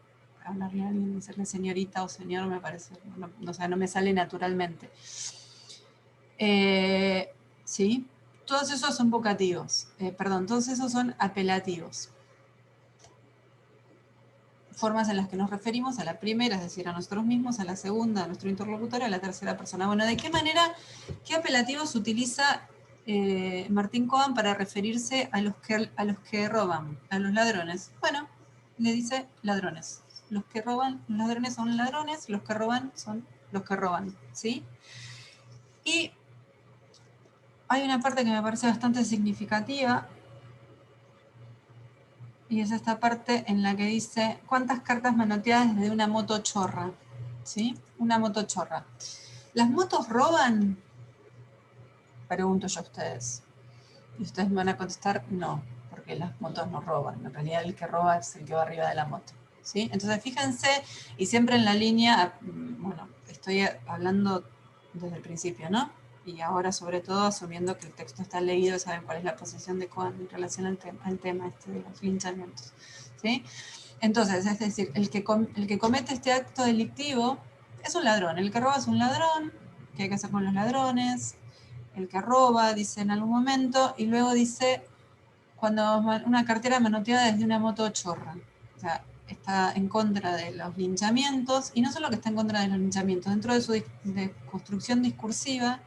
hablarle a alguien, decirle señorita o señor, me parece, no me sale naturalmente. ¿Sí? Todos esos son vocativos, todos esos son apelativos. Formas en las que nos referimos a la primera, es decir, a nosotros mismos, a la segunda, a nuestro interlocutor, a la tercera persona. Bueno, ¿de qué manera, qué apelativo se utiliza Martín Cohen para referirse a los que roban, a los ladrones. Bueno, le dice ladrones. Los que roban, los ladrones son ladrones, los que roban son los que roban, ¿sí? Y hay una parte que me parece bastante significativa, y es esta parte en la que dice, ¿cuántas cartas manoteadas desde una moto chorra? ¿Sí? Una moto chorra. ¿Las motos roban? Pregunto yo a ustedes. Y ustedes me van a contestar, no, porque las motos no roban. En realidad el que roba es el que va arriba de la moto. ¿Sí? Entonces fíjense, y siempre en la línea, bueno, estoy hablando desde el principio, ¿no? Y ahora sobre todo asumiendo que el texto está leído, saben cuál es la posición de Cohen en relación al tema este de los linchamientos. ¿Sí? Entonces, es decir, el que comete este acto delictivo es un ladrón. El que roba es un ladrón. ¿Qué hay que hacer con los ladrones? El que roba, dice en algún momento, y luego dice, cuando una cartera manoteada desde una moto chorra. O sea, está en contra de los linchamientos, y no solo que está en contra de los linchamientos, dentro de su construcción discursiva,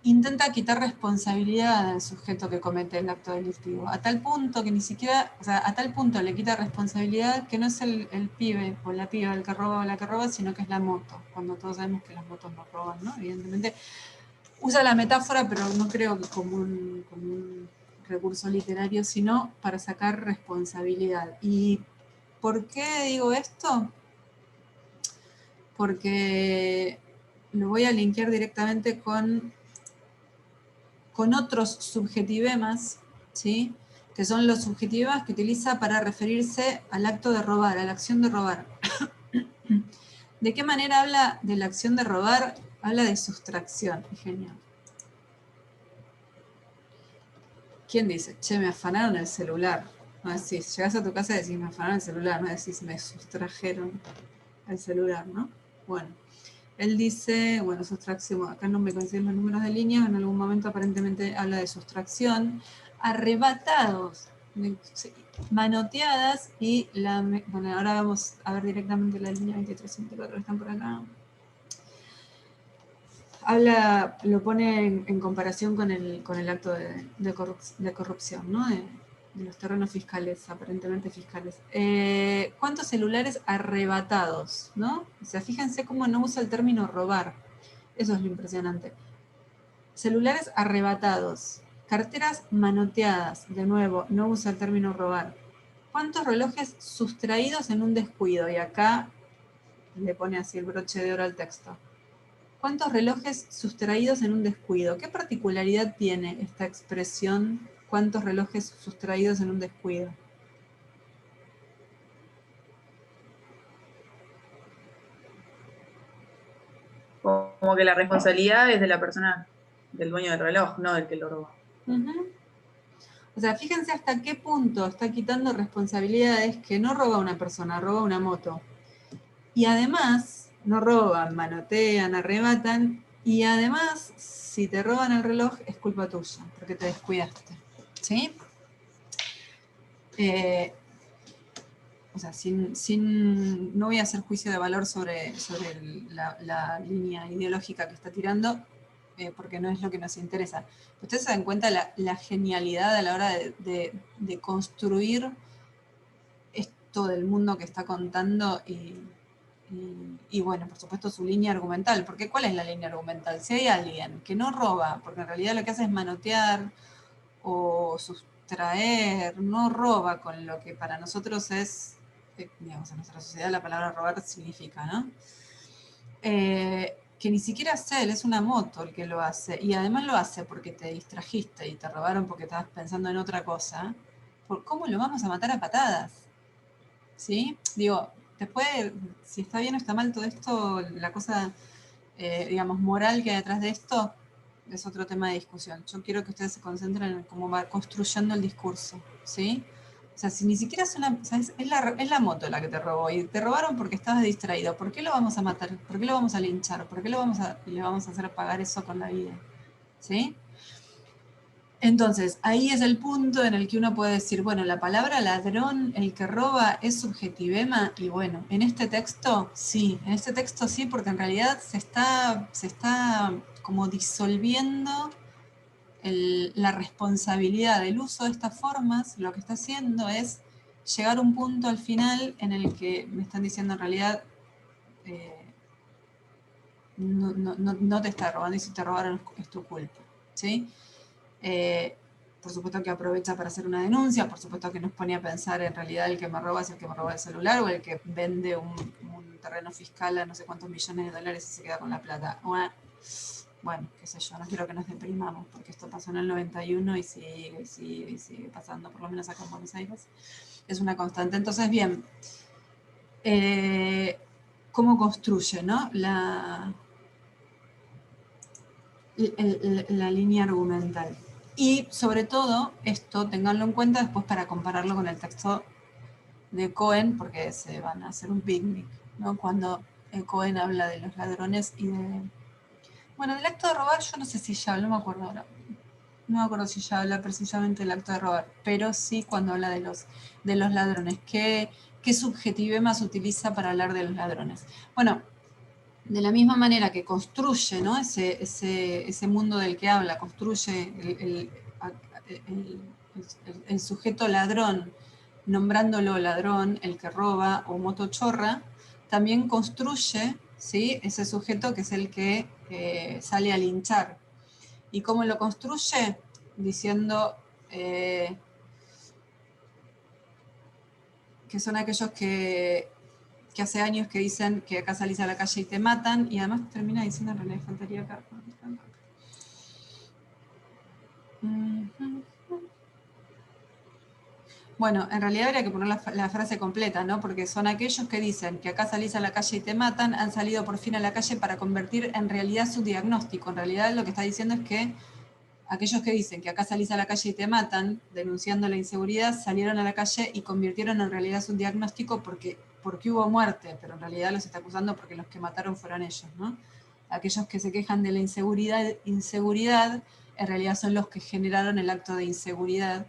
intenta quitar responsabilidad al sujeto que comete el acto delictivo, a tal punto que ni siquiera, o sea, a tal punto le quita responsabilidad que no es el pibe o la piba el que roba o la que roba, sino que es la moto, cuando todos sabemos que las motos no roban, ¿no? Evidentemente, usa la metáfora, pero no creo que como un recurso literario, sino para sacar responsabilidad. ¿Y por qué digo esto? Porque lo voy a linkear directamente con otros subjetivemas, ¿sí? Que son los subjetivemas que utiliza para referirse al acto de robar, a la acción de robar. ¿De qué manera habla de la acción de robar? Habla de sustracción. Genial. ¿Quién dice? Che, me afanaron el celular. No decís, llegás a tu casa y decís, me afanaron el celular, no decís, me sustrajeron el celular, ¿no? Bueno, él dice, bueno, sustracción, acá no me coinciden los números de línea, en algún momento aparentemente habla de sustracción, arrebatados, manoteadas, y bueno, ahora vamos a ver directamente la línea 23 y 24 que están por acá. Lo pone en comparación con el acto de corrupción, ¿no? De los terrenos fiscales, aparentemente fiscales. ¿Cuántos celulares arrebatados, ¿no? O sea, fíjense cómo no usa el término robar. Eso es lo impresionante. Celulares arrebatados. Carteras manoteadas. De nuevo, no usa el término robar. ¿Cuántos relojes sustraídos en un descuido? Y acá le pone así el broche de oro al texto. ¿Cuántos relojes sustraídos en un descuido? ¿Qué particularidad tiene esta expresión, cuántos relojes sustraídos en un descuido? Como que la responsabilidad es de la persona, del dueño del reloj, no del que lo roba. O sea, fíjense hasta qué punto está quitando responsabilidades que no roba una persona, roba una moto. Y además, no roban, manotean, arrebatan, y además, si te roban el reloj, es culpa tuya, porque te descuidaste. ¿Sí? O sea, no voy a hacer juicio de valor sobre la línea ideológica que está tirando, porque no es lo que nos interesa. Ustedes se dan cuenta la genialidad a la hora de construir esto del mundo que está contando y bueno, por supuesto su línea argumental. Porque ¿cuál es la línea argumental? Si hay alguien que no roba, porque en realidad lo que hace es manotear o sustraer, no roba con lo que para nosotros es, digamos, en nuestra sociedad la palabra robar significa, ¿no? Que ni siquiera es él, es una moto el que lo hace, y además lo hace porque te distrajiste y te robaron porque estabas pensando en otra cosa. ¿Por cómo lo vamos a matar a patadas? ¿Sí? Digo, después, si está bien o está mal todo esto, la cosa, digamos, moral que hay detrás de esto, es otro tema de discusión. Yo quiero que ustedes se concentren en cómo va construyendo el discurso, ¿sí? O sea, si ni siquiera es una... O sea, es la moto la que te robó, y te robaron porque estabas distraído. ¿Por qué lo vamos a matar? ¿Por qué lo vamos a linchar? ¿Por qué le vamos a hacer pagar eso con la vida? ¿Sí? Entonces, ahí es el punto en el que uno puede decir, bueno, la palabra ladrón, el que roba, es subjetivema, y bueno, en este texto sí, porque en realidad se está como disolviendo la responsabilidad del uso de estas formas, lo que está haciendo es llegar a un punto al final en el que me están diciendo en realidad no te está robando, y si te robaron es tu culpa, ¿sí? Por supuesto que aprovecha para hacer una denuncia, por supuesto que nos pone a pensar en realidad el que me roba es el que me roba el celular o el que vende un terreno fiscal a no sé cuántos millones de dólares y se queda con la plata. Bueno, qué sé yo, no quiero que nos deprimamos porque esto pasó en el 91 y sigue pasando, por lo menos acá en Buenos Aires. Es una constante. Entonces, bien, ¿cómo construye, no? La línea argumental. Y sobre todo, esto tenganlo en cuenta después para compararlo con el texto de Cohen, porque se van a hacer un picnic, ¿no? Cuando Cohen habla de los ladrones y de... Bueno, del acto de robar, yo no sé si ya habla, no me acuerdo ahora. No me acuerdo si ya habla precisamente del acto de robar, pero sí cuando habla de los ladrones. ¿Qué subjetivemas utiliza para hablar de los ladrones? Bueno, de la misma manera que construye, ¿no? ese mundo del que habla, construye el sujeto ladrón, nombrándolo ladrón, el que roba o motochorra, también construye, ¿sí? Ese sujeto que es el que sale a linchar. ¿Y cómo lo construye? Diciendo que son aquellos que hace años que dicen que acá salís a la calle y te matan, y además termina diciendo, en realidad faltaría acá. Bueno, en realidad habría que poner la frase completa, ¿no? Porque son aquellos que dicen que acá salís a la calle y te matan, han salido por fin a la calle para convertir en realidad su diagnóstico. En realidad lo que está diciendo es que aquellos que dicen que acá salís a la calle y te matan, denunciando la inseguridad, salieron a la calle y convirtieron en realidad su diagnóstico porque hubo muerte, pero en realidad los está acusando porque los que mataron fueron ellos, ¿no? Aquellos que se quejan de la inseguridad, en realidad son los que generaron el acto de inseguridad,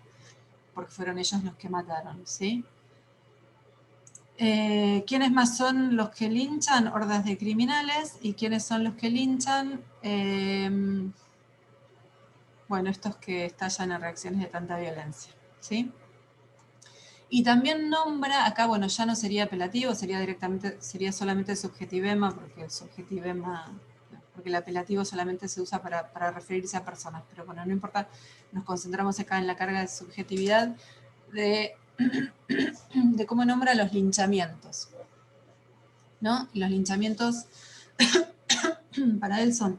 porque fueron ellos los que mataron, ¿sí? ¿Quiénes más son los que linchan? Hordas de criminales. ¿Y quiénes son los que linchan? Bueno, estos que estallan en reacciones de tanta violencia, ¿sí? Y también nombra, acá, bueno, ya no sería apelativo, sería solamente subjetivema, porque el apelativo solamente se usa para referirse a personas, pero bueno, no importa, nos concentramos acá en la carga de subjetividad de cómo nombra los linchamientos, ¿no? Y los linchamientos para él son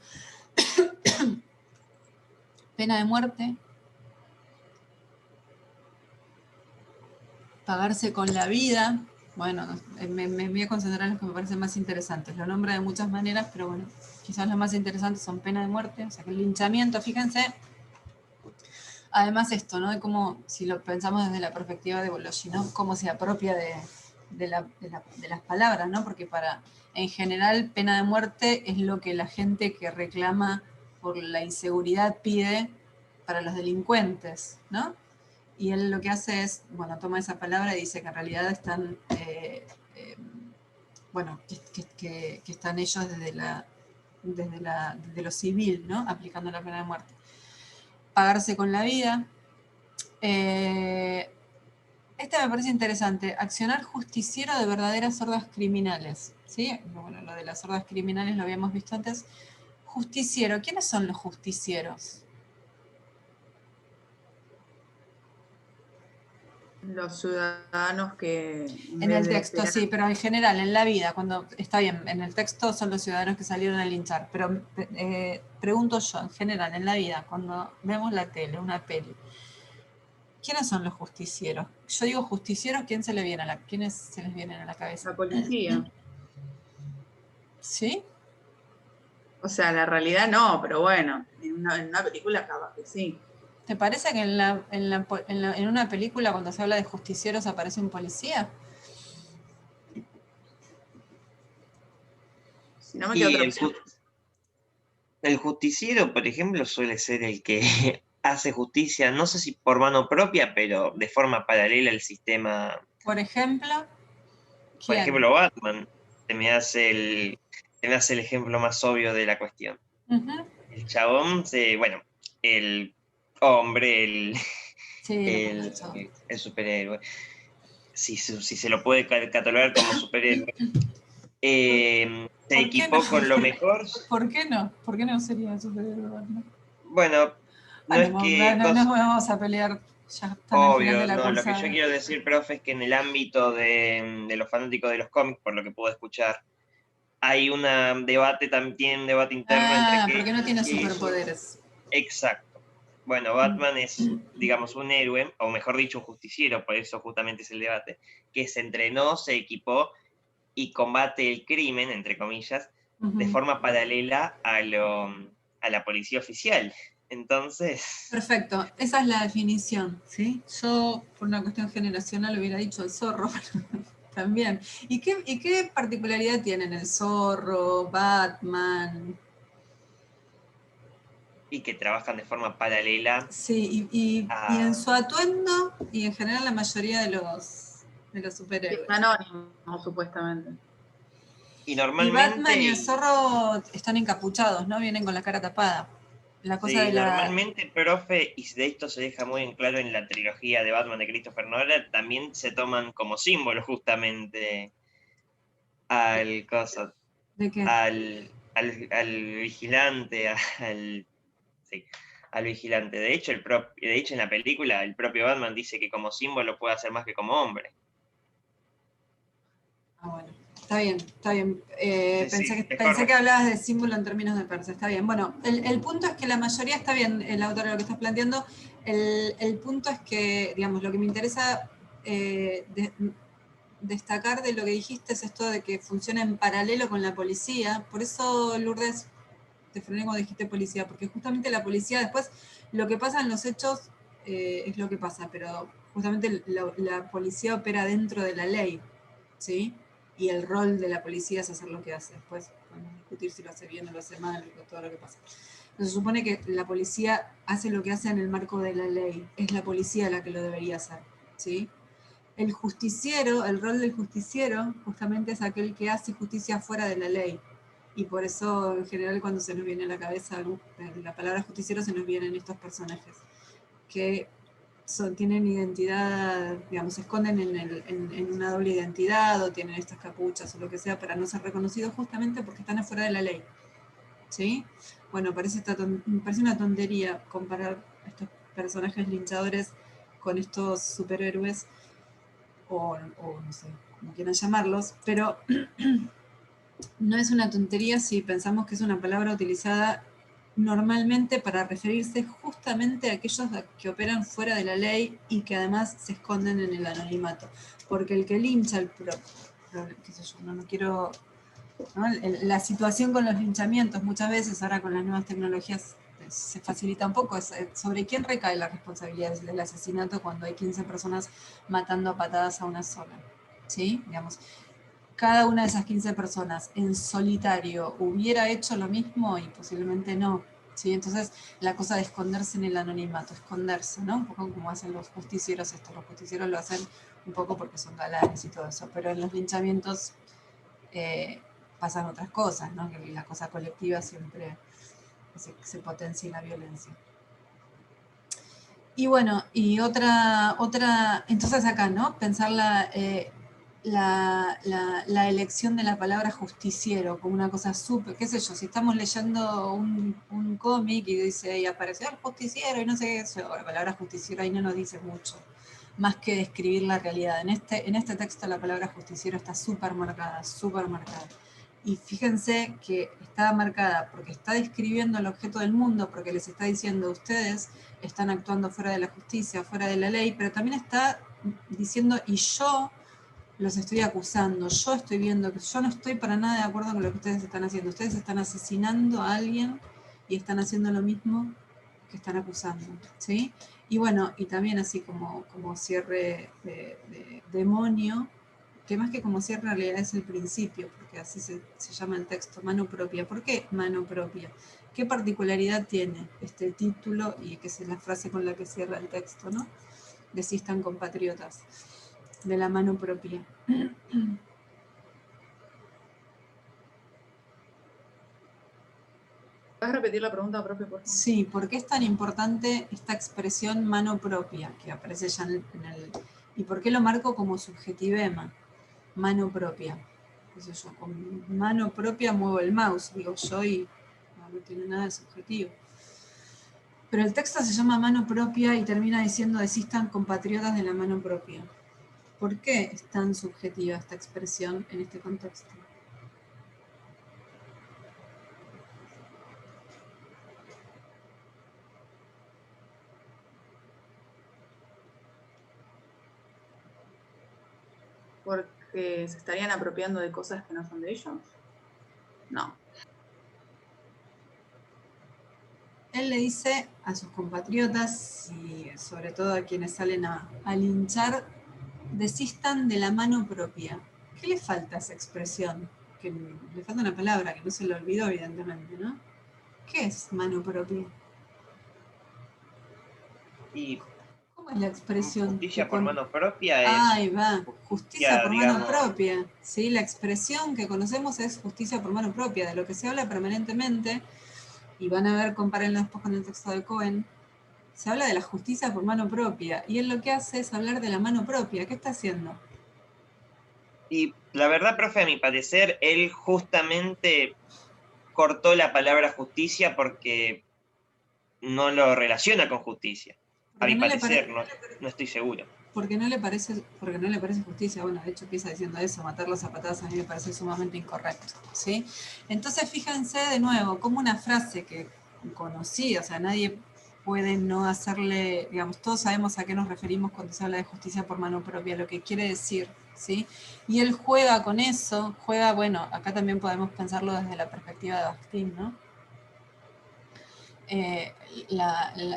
pena de muerte, pagarse con la vida. Bueno, me voy a concentrar en los que me parecen más interesantes. Lo nombra de muchas maneras, pero bueno, quizás los más interesantes son pena de muerte, o sea que el linchamiento, fíjense. Además esto, ¿no? De cómo, si lo pensamos desde la perspectiva de Bologi, ¿no? Cómo se apropia de las palabras, ¿no? Porque en general, pena de muerte es lo que la gente que reclama por la inseguridad pide para los delincuentes, ¿no? Y él lo que hace es, bueno, toma esa palabra y dice que en realidad están, bueno, que están ellos desde lo civil, ¿no? Aplicando la pena de muerte. Pagarse con la vida. Este me parece interesante. Accionar justiciero de verdaderas hordas criminales. ¿Sí? Bueno, lo de las hordas criminales lo habíamos visto antes. Justiciero. ¿Quiénes son los justicieros? Los ciudadanos que... En el texto, sí, pero en general, en la vida, cuando está bien, en el texto son los ciudadanos que salieron a linchar, pero pregunto yo, en general, en la vida, cuando vemos la tele, una peli, ¿quiénes son los justicieros? Yo digo justicieros, ¿quiénes se les vienen a la cabeza? La policía. ¿Sí? O sea, la realidad no, pero bueno, en una película capaz que sí. ¿Te parece que en una película cuando se habla de justicieros aparece un policía? Si no me queda Y otra opción. el justiciero, por ejemplo, suele ser el que hace justicia, no sé si por mano propia, pero de forma paralela al sistema. Por ejemplo, Por ¿quién? ejemplo, Batman se me hace el ejemplo más obvio de la cuestión. Uh-huh. El chabón, bueno, él hombre, el, Sí, lo pongo yo. el superhéroe. Si se lo puede catalogar como superhéroe. Se ¿Por qué no? equipó con lo mejor. ¿Por qué no? ¿Por qué no sería superhéroe Batman? Bueno, no es Bueno, que... no nos vamos a pelear ya están al final de Obvio, la no, lo que yo cursa. quiero decir, profe, es que en el ámbito de los fanáticos de los cómics, por lo que puedo escuchar, hay un debate, también un debate interno entre Ah, qué porque no tiene es un... superpoderes. Exacto. Bueno, Batman es, digamos, un héroe, o mejor dicho, un justiciero, por eso justamente es el debate, que se entrenó, se equipó y combate el crimen, entre comillas, de forma paralela a la policía oficial. Entonces... Perfecto, esa es la definición, ¿sí? Yo, por una cuestión generacional, hubiera dicho el zorro, pero también. ¿Y qué particularidad tienen el zorro, Batman? Y que trabajan de forma paralela Sí, y en a... su atuendo, y en general la mayoría de los Es superhéroes. anónimo, supuestamente. Y Y Batman y el normalmente, zorro están encapuchados, ¿no? Vienen con la cara tapada. La cosa de sí, la... normalmente, profe, y de esto se deja muy en claro en la trilogía de Batman de Christopher Nolan, también se toman como símbolo justamente al cosa, ¿De qué? al vigilante, sí, al vigilante. De hecho, en la película, el propio Batman dice que como símbolo puede hacer más que como hombre. Ah, bueno, está bien, está bien. Sí, sí, de Pensé forma... que hablabas de símbolo en términos de persa, está bien. Bueno, el punto es que la mayoría está bien, el autor de lo que estás planteando. El punto es que, digamos, lo que me interesa destacar de lo que dijiste es esto de que funciona en paralelo con la policía. Por eso, Lourdes, te frené cuando dijiste policía, porque justamente la policía después, lo que pasa en los hechos es lo que pasa, pero justamente la policía opera dentro de la ley, ¿sí? Y el rol de la policía es hacer lo que hace. Después podemos discutir si lo hace bien o lo hace mal, todo lo que pasa. Entonces, se supone que la policía hace lo que hace en el marco de la ley. Es la policía la que lo debería hacer, ¿sí? El justiciero, el rol del justiciero, justamente es aquel que hace justicia fuera de la ley. Y por eso, en general, cuando se nos viene a la cabeza la palabra justiciero, se nos vienen estos personajes que tienen identidad, digamos, se esconden en una doble identidad o tienen estas capuchas o lo que sea para no ser reconocidos justamente porque están afuera de la ley. ¿Sí? Bueno, me parece una tontería comparar estos personajes linchadores con estos superhéroes o no sé, como quieran llamarlos, pero no es una tontería si pensamos que es una palabra utilizada normalmente para referirse justamente a aquellos que operan fuera de la ley y que además se esconden en el anonimato. Porque el que lincha, qué sé yo, no quiero... ¿no? La situación con los linchamientos, muchas veces ahora con las nuevas tecnologías se facilita un poco, sobre quién recae la responsabilidad del asesinato cuando hay 15 personas matando a patadas a una sola. ¿Sí? Digamos, cada una de esas 15 personas en solitario hubiera hecho lo mismo y posiblemente no. ¿Sí? Entonces, la cosa de esconderse en el anonimato, esconderse, ¿no? Un poco como hacen los justicieros esto. Los justicieros lo hacen un poco porque son galanes y todo eso, pero en los linchamientos pasan otras cosas, ¿no? Que la cosa colectiva siempre se potencia en la violencia. Y bueno, y entonces acá, ¿no? Pensar la elección de la palabra justiciero como una cosa súper, qué sé yo, si estamos leyendo un cómic y dice, y apareció el justiciero y no sé qué, la palabra justiciero ahí no nos dice mucho, más que describir la realidad. En este texto la palabra justiciero está súper marcada, súper marcada. Y fíjense que está marcada porque está describiendo el objeto del mundo, porque les está diciendo ustedes están actuando fuera de la justicia, fuera de la ley, pero también está diciendo y yo los estoy acusando, yo estoy viendo que yo no estoy para nada de acuerdo con lo que ustedes están haciendo. Ustedes están asesinando a alguien y están haciendo lo mismo que están acusando, ¿sí? Y bueno, y también así como cierre de demonio, que más que como cierre en realidad es el principio, porque así se llama el texto, mano propia. ¿Por qué mano propia? ¿Qué particularidad tiene este título y que es la frase con la que cierra el texto, ¿no? Desistan compatriotas, de la mano propia. ¿Puedes repetir la pregunta, profe, por favor? Sí, ¿por qué es tan importante esta expresión mano propia que aparece ya en el... ¿Y por qué lo marco como subjetivema? Mano propia. Qué sé yo, con mano propia muevo el mouse, digo yo, y no tiene nada de subjetivo. Pero el texto se llama mano propia y termina diciendo desistan compatriotas de la mano propia. ¿Por qué es tan subjetiva esta expresión en este contexto? ¿Porque se estarían apropiando de cosas que no son de ellos? No. Él le dice a sus compatriotas y sobre todo a quienes salen a linchar, desistan de la mano propia. ¿Qué le falta a esa expresión? Que le falta una palabra que no se le olvidó evidentemente, ¿no? ¿Qué es mano propia? Y ¿Cómo es la expresión justicia que por con... mano propia es Ahí va, justicia por mano digamos, propia. ¿Sí? La expresión que conocemos es justicia por mano propia, de lo que se habla permanentemente, y van a ver, compárenlo después con el texto de Cohen, se habla de la justicia por mano propia, y él lo que hace es hablar de la mano propia. ¿Qué está haciendo? y la verdad, profe, a mi parecer, él justamente cortó la palabra justicia porque no lo relaciona con justicia. A Porque mi no le, parecer, no estoy seguro. porque no le parece justicia. Bueno, de hecho empieza diciendo eso, matarlos a patadas a mí me parece sumamente incorrecto, ¿sí? Entonces fíjense de nuevo, como una frase que conocí, o sea, nadie puede no hacerle, digamos, todos sabemos a qué nos referimos cuando se habla de justicia por mano propia, lo que quiere decir, ¿sí? Y él juega con eso, bueno, acá también podemos pensarlo desde la perspectiva de Bakhtin, ¿no? El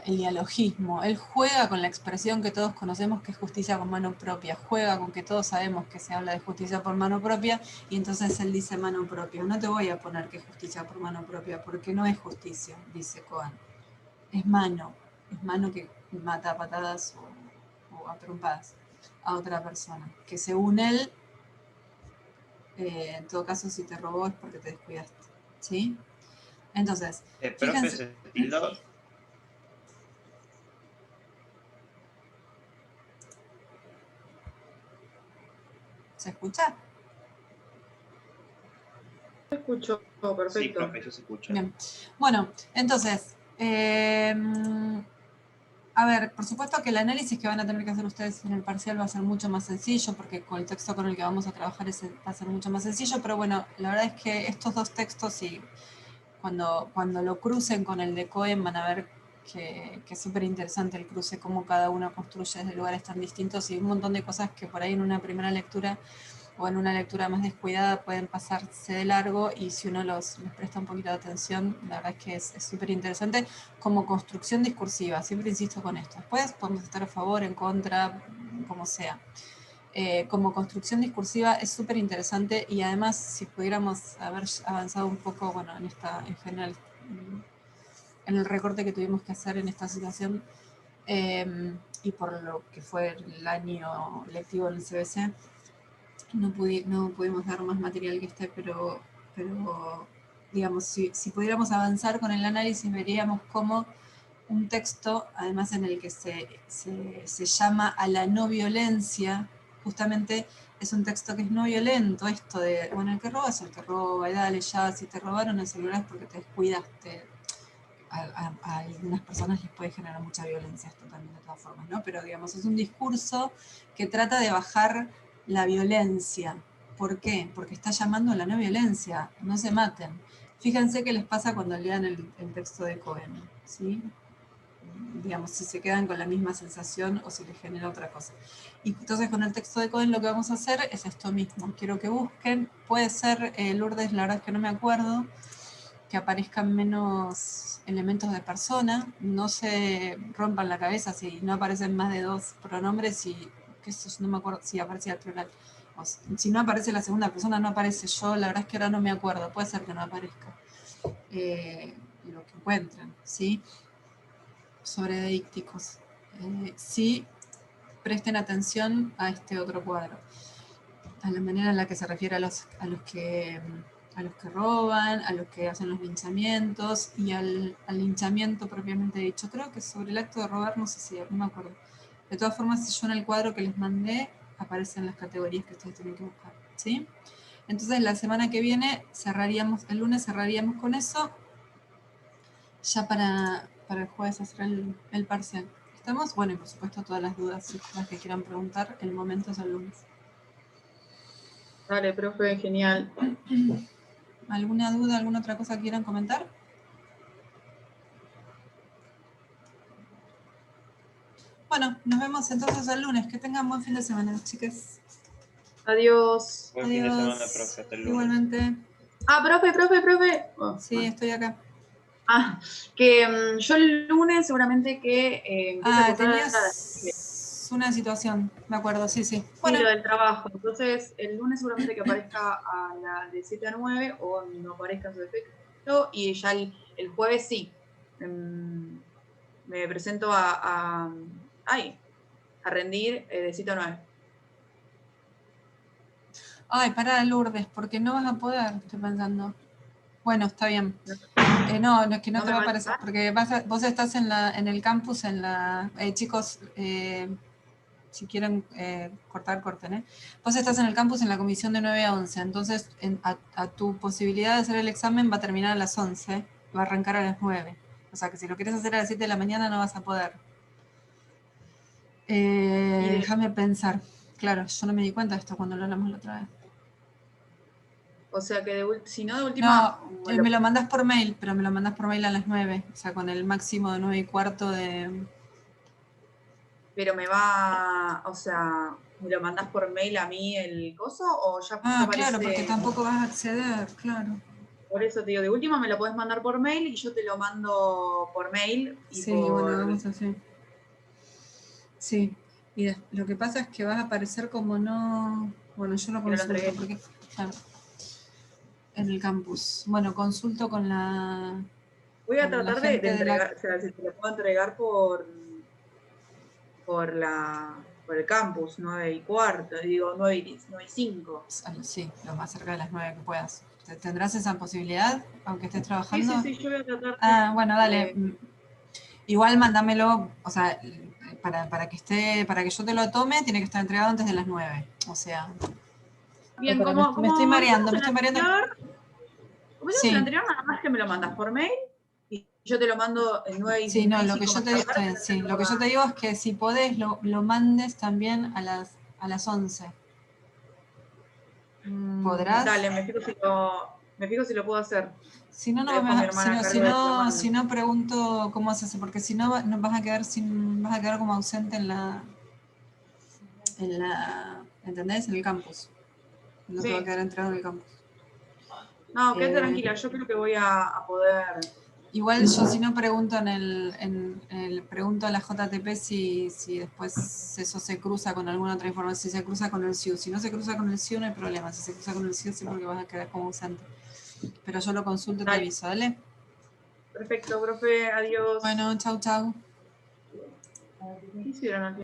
dialogismo. Él juega con la expresión que todos conocemos que es justicia por mano propia, juega con que todos sabemos que se habla de justicia por mano propia y entonces él dice mano propia. No te voy a poner que es justicia por mano propia porque no es justicia, dice Cohen. Es mano que mata a patadas o a trompadas a otra persona, que según él, en todo caso si te robó es porque te descuidaste, ¿sí? Entonces, Profe, fíjense... se tildó. ¿Se escucha? Te escucho, Sí, perfecto. profe, yo se escucho. Bien. Bueno, entonces, a ver, por supuesto que el análisis que van a tener que hacer ustedes en el parcial va a ser mucho más sencillo, porque con el texto con el que vamos a trabajar va a ser mucho más sencillo, pero bueno, la verdad es que estos dos textos, y cuando lo crucen con el de Cohen, van a ver que es súper interesante el cruce, cómo cada uno construye desde lugares tan distintos y un montón de cosas que por ahí en una primera lectura o en una lectura más descuidada pueden pasarse de largo, y si uno les presta un poquito de atención, la verdad es que es súper interesante como construcción discursiva, siempre insisto con esto. Después podemos estar a favor, en contra, como sea. Como construcción discursiva es súper interesante, y además si pudiéramos haber avanzado un poco, bueno, en general, en el recorte que tuvimos que hacer en esta situación, y por lo que fue el año lectivo en el CBC, no pudimos dar más material que este, pero digamos, si pudiéramos avanzar con el análisis, veríamos cómo un texto, además en el que se llama a la no violencia, justamente es un texto que es no violento, esto de, bueno, el que roba es el que roba, y dale ya, si te robaron el celular es porque te descuidaste. A algunas personas les puede generar mucha violencia esto también de todas formas, ¿no? Pero digamos, es un discurso que trata de bajar la violencia. ¿Por qué? Porque está llamando a la no violencia, no se maten. Fíjense qué les pasa cuando lean el texto de Cohen, ¿sí? Digamos, si se quedan con la misma sensación o si les genera otra cosa. Y entonces con el texto de Cohen lo que vamos a hacer es esto mismo. Quiero que busquen, puede ser Lourdes, la verdad es que no me acuerdo, que aparezcan menos elementos de persona, no se rompan la cabeza si no aparecen más de 2 pronombres, y que eso no me acuerdo si aparece al plural. O si no aparece la segunda persona, no aparece yo, la verdad es que ahora no me acuerdo, puede ser que no aparezca. Lo que encuentren, ¿sí? Sobre deícticos. Sí, presten atención a este otro cuadro, a la manera en la que se refiere a los que a los que roban, a los que hacen los linchamientos y al linchamiento propiamente dicho. Creo que sobre el acto de robar, no sé si, no me acuerdo. De todas formas, yo en el cuadro que les mandé aparecen las categorías que ustedes tienen que buscar, ¿sí? Entonces la semana que viene cerraríamos, el lunes cerraríamos con eso, ya para el jueves hacer el parcial. ¿Estamos? Bueno, y por supuesto todas las dudas y cosas que quieran preguntar, el momento es el lunes. Dale, profe, genial. ¿Alguna duda, alguna otra cosa que quieran comentar? Bueno, nos vemos entonces el lunes. Que tengan buen fin de semana, chicas. Adiós. Buen fin de semana, Adiós. profe. Hasta el lunes. Igualmente. Ah, profe. Oh, Sí, bueno. estoy acá. Que yo el lunes seguramente que empiezo a cursar tenías una situación, me acuerdo, sí. sí, Bueno, lo del trabajo. Entonces, el lunes seguramente que aparezca de 7 a 9 o no aparezca su defecto. Y ya el jueves sí. Me presento a rendir de 7 a 9. ay, pará, Lourdes, porque no vas a poder, estoy pensando. Bueno, está bien. No, es que no ¿No te me va a va a aparecer, dejar? porque vos estás en el campus, chicos, si quieren cortar, corten, ¿eh? Vos estás en el campus en la comisión de 9 a 11, entonces a tu posibilidad de hacer el examen va a terminar a las 11, va a arrancar a las 9. O sea que si lo quieres hacer a las 7 de la mañana no vas a poder. Déjame pensar. Claro, yo no me di cuenta de esto cuando lo hablamos la otra vez. O sea que si no de última... No, me lo mandás por mail, pero me lo mandás por mail a las 9, o sea, con el máximo de 9:15 de... Pero me va, o sea, ¿me lo mandás por mail a mí el coso o ya claro, porque aparece? tampoco vas a acceder, claro. Por eso te digo, de última me lo podés mandar por mail y yo te lo mando por mail y Sí, bueno, vamos así. Sí, y lo que pasa es que vas a aparecer como no... Bueno, yo lo consulto porque... Claro, en el campus. Bueno, consulto con la... Voy a tratar de entregar, la... o sea, si te lo puedo entregar por el campus, 9:15, digo 9:05. Sí, lo más cerca de las 9 que puedas. ¿Tendrás esa posibilidad, aunque estés trabajando? Sí, yo voy a tratar bueno, dale. Igual mándamelo, o sea, para que yo te lo tome, tiene que estar entregado antes de las 9. O sea... Bien, me estoy mareando, Como Sí. el anterior, nada más que me lo mandas por mail y yo te lo mando en 9:05. Sí, no, lo que yo te digo es que si podés lo mandes también a las 11. ¿Podrás? Dale, me fijo si lo puedo hacer. Si no, si no pregunto cómo se hace, porque si no, vas a quedar como ausente en la ¿entendés? En el campus. No te va a quedar entrado en el campus. No, quédate tranquila, yo creo que voy a poder. Igual yo si no pregunto pregunto a la JTP si después eso se cruza con alguna otra información, si se cruza con el SIU. Si no se cruza con el SIU no hay problema, si se cruza con el SIU sí porque vas a quedar como ausente. Pero yo lo consulto y te aviso, ¿dale? Perfecto, profe, adiós. Bueno, chau. ¿Qué hicieron aquí?